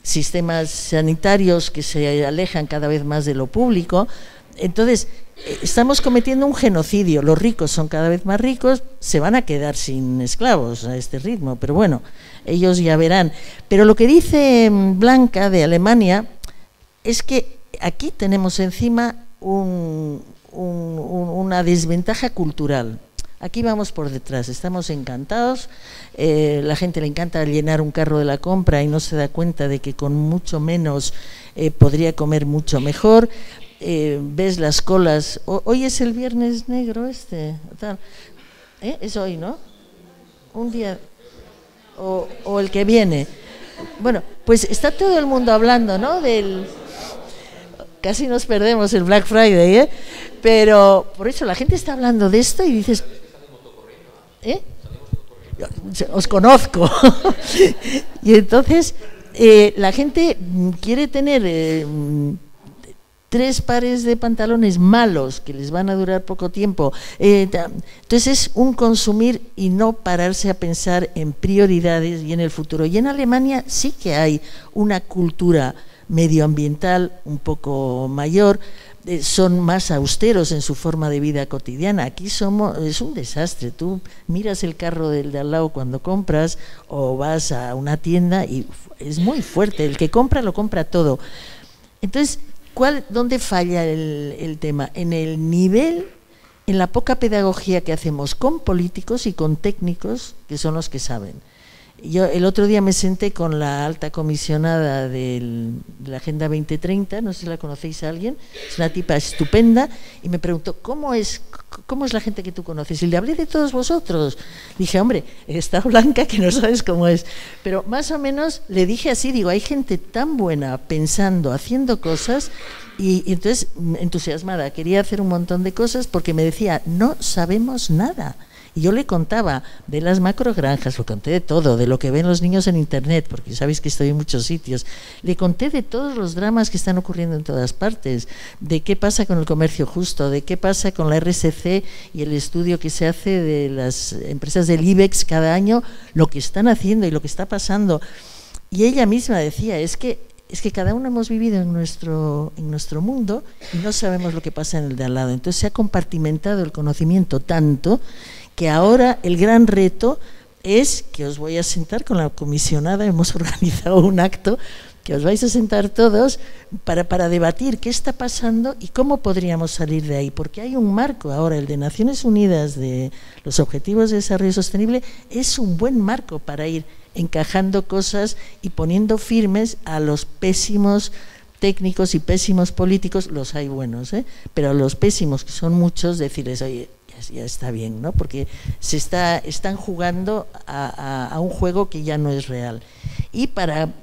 Sistemas sanitarios que se alejan cada vez más de lo público. Entonces, estamos cometiendo un genocidio. Los ricos son cada vez más ricos, se van a quedar sin esclavos a este ritmo, pero bueno, ellos ya verán. Pero lo que dice Blanca de Alemania es que aquí tenemos encima una desventaja cultural. Aquí vamos por detrás, estamos encantados, la gente le encanta llenar un carro de la compra y no se da cuenta de que con mucho menos podría comer mucho mejor. Ves las colas, hoy es el viernes negro tal. Es hoy, ¿no? Un día, o el que viene. Bueno, pues está todo el mundo hablando, ¿no? Casi nos perdemos el Black Friday, ¿eh? Pero por eso la gente está hablando de esto y dices, os conozco. Y entonces la gente quiere tener 3 pares de pantalones malos que les van a durar poco tiempo. Entonces es un consumir y no pararse a pensar en prioridades y en el futuro. Y en Alemania sí que hay una cultura medioambiental un poco mayor, son más austeros en su forma de vida cotidiana. Aquí es un desastre. Tú miras el carro del de al lado cuando compras o vas a una tienda y es muy fuerte. El que compra lo compra todo. Entonces, ¿dónde falla el tema? En el nivel, en la poca pedagogía que hacemos con políticos y con técnicos, que son los que saben. Yo el otro día me senté con la alta comisionada de la Agenda 2030, no sé si la conocéis a alguien, es una tipa estupenda, y me preguntó, ¿cómo es la gente que tú conoces? Y le hablé de todos vosotros. Dije, hombre, está blanca que no sabes cómo es. Pero más o menos le dije así, digo, hay gente tan buena pensando, haciendo cosas, y entonces entusiasmada, quería hacer un montón de cosas porque me decía, no sabemos nada. Y yo le contaba de las macrogranjas, lo conté de todo, de lo que ven los niños en internet, porque sabéis que estoy en muchos sitios. Le conté de todos los dramas que están ocurriendo en todas partes, de qué pasa con el comercio justo, de qué pasa con la RSC y el estudio que se hace de las empresas del IBEX cada año, lo que están haciendo y lo que está pasando. Y ella misma decía, es que cada uno hemos vivido en nuestro mundo y no sabemos lo que pasa en el de al lado. Entonces se ha compartimentado el conocimiento tanto que ahora el gran reto es que os voy a sentar con la comisionada, hemos organizado un acto que os vais a sentar todos para debatir qué está pasando y cómo podríamos salir de ahí, porque hay un marco ahora, el de Naciones Unidas de los Objetivos de Desarrollo Sostenible, es un buen marco para ir encajando cosas y poniendo firmes a los pésimos técnicos y pésimos políticos, los hay buenos, pero a los pésimos, que son muchos, decirles, oye, ya está bien, ¿no? Porque están jugando a un juego que ya no es real. Y para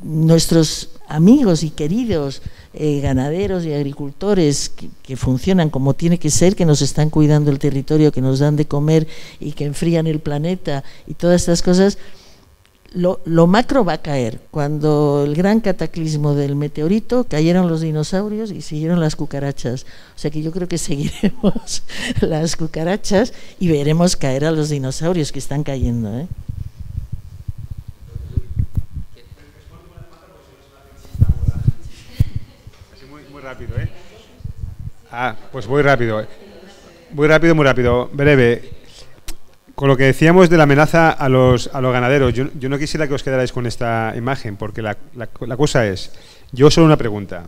nuestros amigos y queridos ganaderos y agricultores que funcionan como tiene que ser, que nos están cuidando el territorio, que nos dan de comer y que enfrían el planeta y todas estas cosas, lo macro va a caer. Cuando el gran cataclismo del meteorito, cayeron los dinosaurios y siguieron las cucarachas. O sea que yo creo que seguiremos las cucarachas y veremos caer a los dinosaurios que están cayendo, Muy rápido, pues muy rápido. Muy rápido, breve. Con lo que decíamos de la amenaza a los ganaderos, yo no quisiera que os quedarais con esta imagen, porque la cosa es, yo solo una pregunta.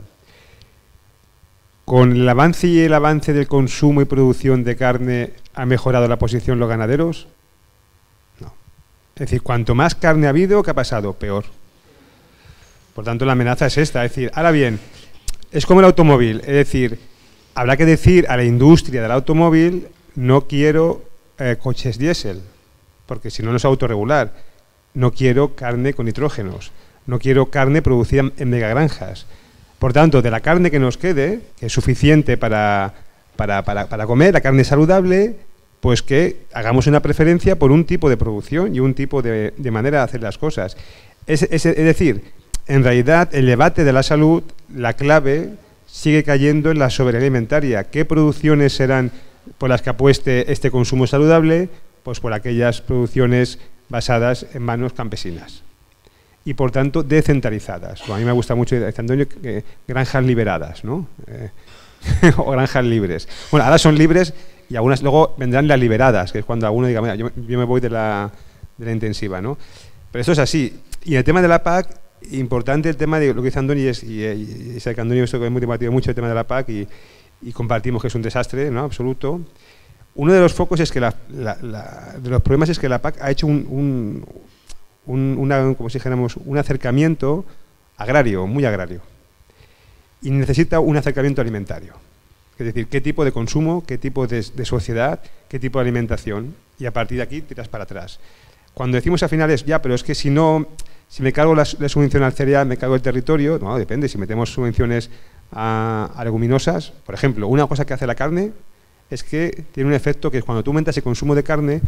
¿Con el avance del consumo y producción de carne ha mejorado la posición los ganaderos? No. Es decir, cuanto más carne ha habido, ¿qué ha pasado? Peor. Por tanto, la amenaza es esta. Es decir, ahora bien, es como el automóvil. Es decir, habrá que decir a la industria del automóvil, no quiero coches diésel, porque si no, no es autorregular. No quiero carne con nitrógenos, no quiero carne producida en megagranjas. Por tanto, de la carne que nos quede, que es suficiente para comer, la carne saludable, pues que hagamos una preferencia por un tipo de producción y un tipo de manera de hacer las cosas. Es decir, en realidad el debate de la salud, la clave sigue cayendo en la soberanía alimentaria. ¿Qué producciones serán por las que apueste este consumo saludable? Pues por aquellas producciones basadas en manos campesinas y por tanto descentralizadas. Bueno, a mí me gusta mucho, dice Antonio, granjas liberadas, ¿no? O granjas libres. Bueno, ahora son libres y algunas luego vendrán las liberadas, que es cuando alguno diga, mira, yo me voy de la intensiva, ¿no? Pero esto es así. Y en el tema de la PAC, importante el tema de lo que dice Antonio, y sé que Antonio esto que hemos debatido mucho el tema de la PAC y compartimos que es un desastre, ¿no? Absoluto. Uno de los focos es que de los problemas es que la PAC ha hecho como si dijéramos, un acercamiento agrario, muy agrario, y necesita un acercamiento alimentario. Es decir, qué tipo de consumo, qué tipo de sociedad, qué tipo de alimentación, y a partir de aquí tiras para atrás. Cuando decimos al final es, ya, pero es que si me cargo la subvención al cereal, me cargo el territorio, no, depende, si metemos subvenciones a leguminosas, por ejemplo, una cosa que hace la carne es que tiene un efecto que cuando tú aumentas el consumo de carne,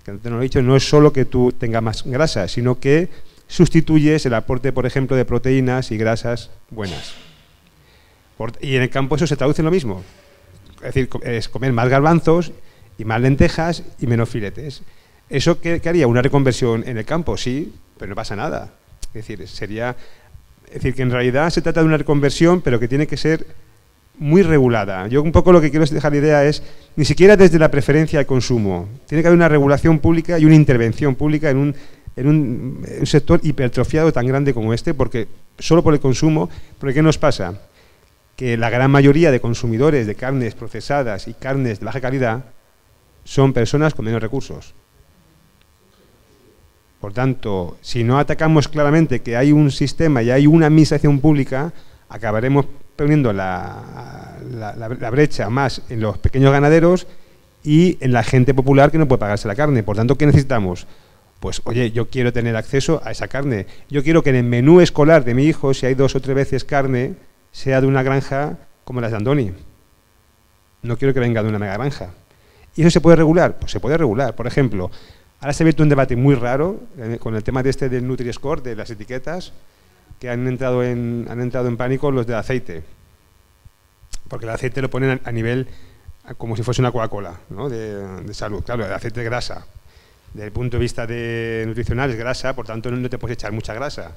que te lo he dicho, no es solo que tú tengas más grasa, sino que sustituyes el aporte, por ejemplo, de proteínas y grasas buenas. Y en el campo eso se traduce en lo mismo. Es decir, es comer más garbanzos y más lentejas y menos filetes. ¿Eso qué haría? ¿Una reconversión en el campo? Sí, pero no pasa nada. Es decir, que en realidad se trata de una reconversión, pero que tiene que ser muy regulada. Yo un poco lo que quiero dejar la idea es, ni siquiera desde la preferencia al consumo. Tiene que haber una regulación pública y una intervención pública en un sector hipertrofiado tan grande como este, porque solo por el consumo, porque ¿qué nos pasa? Que la gran mayoría de consumidores de carnes procesadas y carnes de baja calidad son personas con menos recursos. Por tanto, si no atacamos claramente que hay un sistema y hay una administración pública, acabaremos poniendo la brecha más en los pequeños ganaderos y en la gente popular que no puede pagarse la carne. Por tanto, ¿qué necesitamos? Pues, oye, yo quiero tener acceso a esa carne. Yo quiero que en el menú escolar de mi hijo, si hay 2 o 3 veces carne, sea de una granja como las de Andoni. No quiero que venga de una mega granja. ¿Y eso se puede regular? Pues se puede regular. Por ejemplo, ahora se ha abierto un debate muy raro con el tema del Nutri-Score, de las etiquetas, que han entrado en pánico los del aceite. Porque el aceite lo ponen a nivel como si fuese una Coca-Cola, ¿no? de salud. Claro, el aceite es grasa. Desde el punto de vista nutricional es grasa, por tanto no te puedes echar mucha grasa.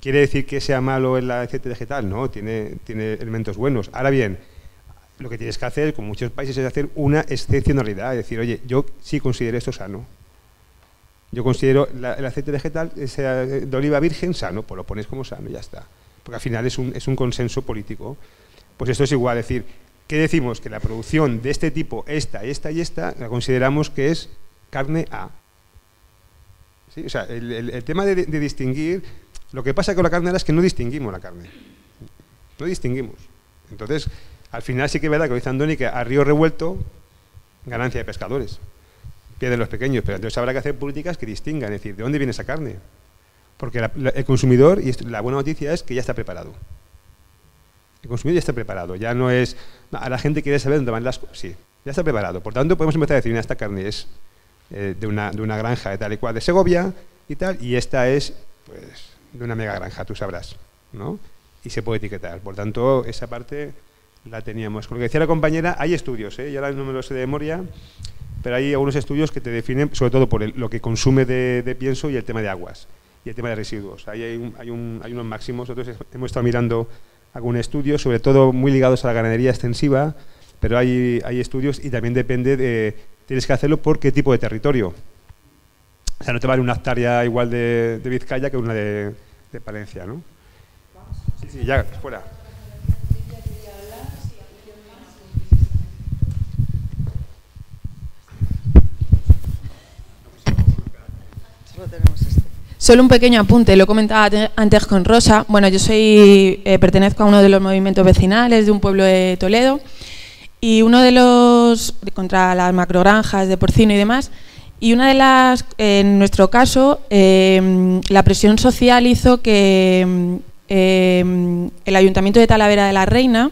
¿Quiere decir que sea malo el aceite vegetal? No, tiene elementos buenos. Ahora bien, lo que tienes que hacer, como muchos países, es hacer una excepcionalidad. Es decir, oye, yo sí considero esto sano. Yo considero el aceite vegetal de oliva virgen sano, pues lo pones como sano y ya está. Porque al final es un consenso político. Pues esto es igual, es decir, ¿qué decimos? Que la producción de este tipo, esta, la consideramos que es carne A. ¿Sí? O sea, el tema de distinguir, lo que pasa con la carne es que no distinguimos la carne. No distinguimos. Entonces, al final sí que es verdad que dice Andoni que a río revuelto, ganancia de pescadores. Pierden los pequeños, pero entonces habrá que hacer políticas que distingan, es decir, ¿de dónde viene esa carne? Porque el consumidor, y la buena noticia es que ya está preparado. El consumidor ya está preparado, ya no es... No, a la gente quiere saber dónde van las cosas. Sí, ya está preparado. Por tanto, podemos empezar a decir, mira, esta carne es de una granja de tal y cual de Segovia y tal, y esta es, pues, de una mega granja, tú sabrás, ¿no? Y se puede etiquetar. Por tanto, esa parte la teníamos. Con lo que decía la compañera, hay estudios, yo ahora no me lo sé de memoria, pero hay algunos estudios que te definen, sobre todo por lo que consume de pienso y el tema de aguas y el tema de residuos. Ahí hay unos máximos. Nosotros hemos estado mirando algún estudio, sobre todo muy ligados a la ganadería extensiva, pero hay estudios y también depende tienes que hacerlo por qué tipo de territorio. O sea, no te vale una hectárea igual de Vizcaya que una de Palencia, ¿no? Sí, ya, fuera. Solo un pequeño apunte, lo comentaba antes con Rosa. Bueno, yo pertenezco a uno de los movimientos vecinales de un pueblo de Toledo y uno de los contra las macrogranjas de porcino y demás. Y una de las, en nuestro caso, la presión social hizo que el Ayuntamiento de Talavera de la Reina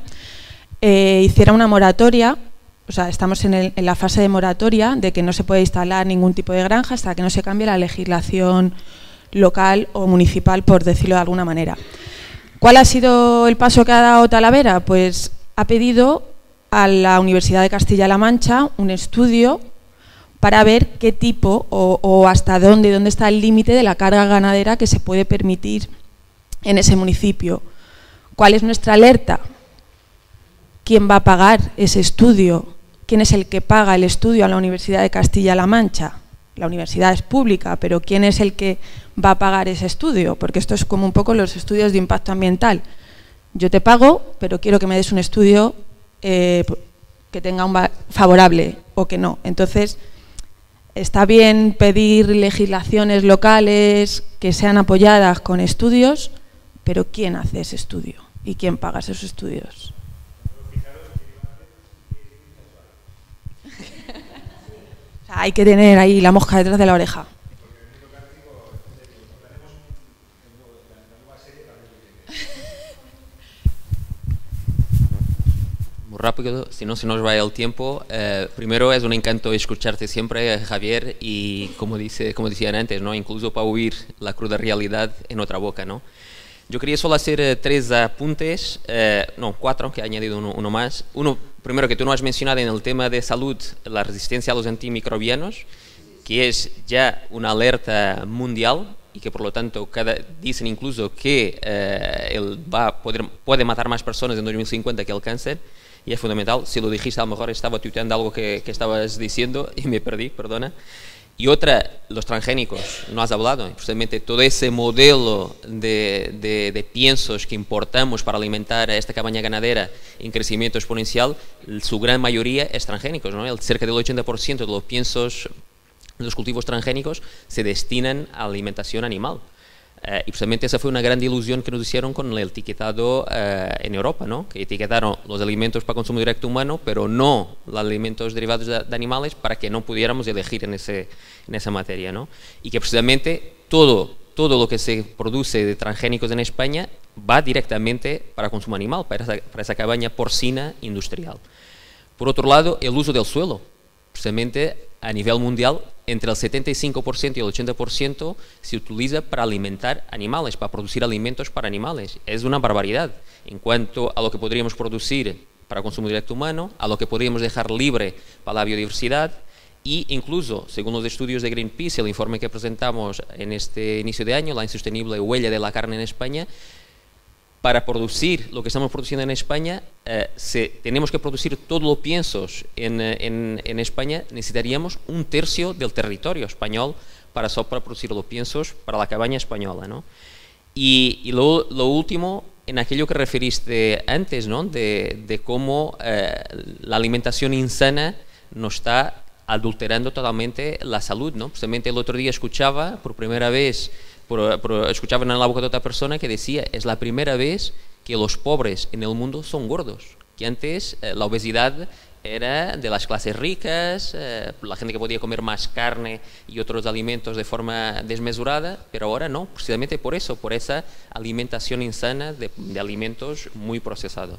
hiciera una moratoria. O sea, estamos en la fase de moratoria de que no se puede instalar ningún tipo de granja hasta que no se cambie la legislación local o municipal, por decirlo de alguna manera. ¿Cuál ha sido el paso que ha dado Talavera? Pues ha pedido a la Universidad de Castilla-La Mancha un estudio para ver qué tipo o hasta dónde está el límite de la carga ganadera que se puede permitir en ese municipio. ¿Cuál es nuestra alerta? ¿Quién va a pagar ese estudio? ¿Quién es el que paga el estudio a la Universidad de Castilla-La Mancha? La universidad es pública, pero ¿quién es el que va a pagar ese estudio? Porque esto es como un poco los estudios de impacto ambiental. Yo te pago, pero quiero que me des un estudio que tenga un favorable o que no. Entonces, está bien pedir legislaciones locales que sean apoyadas con estudios, pero ¿quién hace ese estudio? ¿Y quién paga esos estudios? O sea, hay que tener ahí la mosca detrás de la oreja. Muy rápido, si no se nos va el tiempo. Primero, es un encanto escucharte siempre, Javier, y como decían antes, ¿no? Incluso para oír la cruda realidad en otra boca, ¿no? Yo quería solo hacer 3 apuntes, no, 4, que he añadido uno más. Uno, primero, que tú no has mencionado en el tema de salud, la resistencia a los antimicrobianos, que es ya una alerta mundial y que por lo tanto dicen incluso que puede matar más personas en 2050 que el cáncer, y es fundamental. Si lo dijiste, a lo mejor estaba tuiteando algo que estabas diciendo y me perdí, perdona. Y otra, los transgénicos, no has hablado, precisamente todo ese modelo de piensos que importamos para alimentar a esta cabaña ganadera en crecimiento exponencial, su gran mayoría es transgénicos, ¿no? Cerca del 80% de los piensos, de los cultivos transgénicos, se destinan a alimentación animal. Y precisamente esa fue una gran ilusión que nos hicieron con el etiquetado en Europa, ¿no? Que etiquetaron los alimentos para consumo directo humano, pero no los alimentos derivados de animales, para que no pudiéramos elegir en esa materia, ¿no? Y que precisamente todo lo que se produce de transgénicos en España va directamente para consumo animal, para esa cabaña porcina industrial. Por otro lado, el uso del suelo, precisamente a nivel mundial, entre el 75% y el 80% se utiliza para alimentar animales, para producir alimentos para animales. Es una barbaridad en cuanto a lo que podríamos producir para consumo directo humano, a lo que podríamos dejar libre para la biodiversidad, y incluso, según los estudios de Greenpeace, el informe que presentamos en este inicio de año, la insostenible huella de la carne en España, para producir lo que estamos produciendo en España, tenemos que producir todos los piensos en España, necesitaríamos 1/3 del territorio español para producir los piensos para la cabaña española, ¿no? Y lo último, en aquello que referiste antes, ¿no? De cómo la alimentación insana nos está adulterando totalmente la salud, ¿no? Precisamente el otro día escuchaba por primera vez, escuchaba en la boca de otra persona que decía, es la primera vez que los pobres en el mundo son gordos, que antes la obesidad era de las clases ricas, la gente que podía comer más carne y otros alimentos de forma desmesurada, pero ahora no, precisamente por eso, por esa alimentación insana de alimentos muy procesados.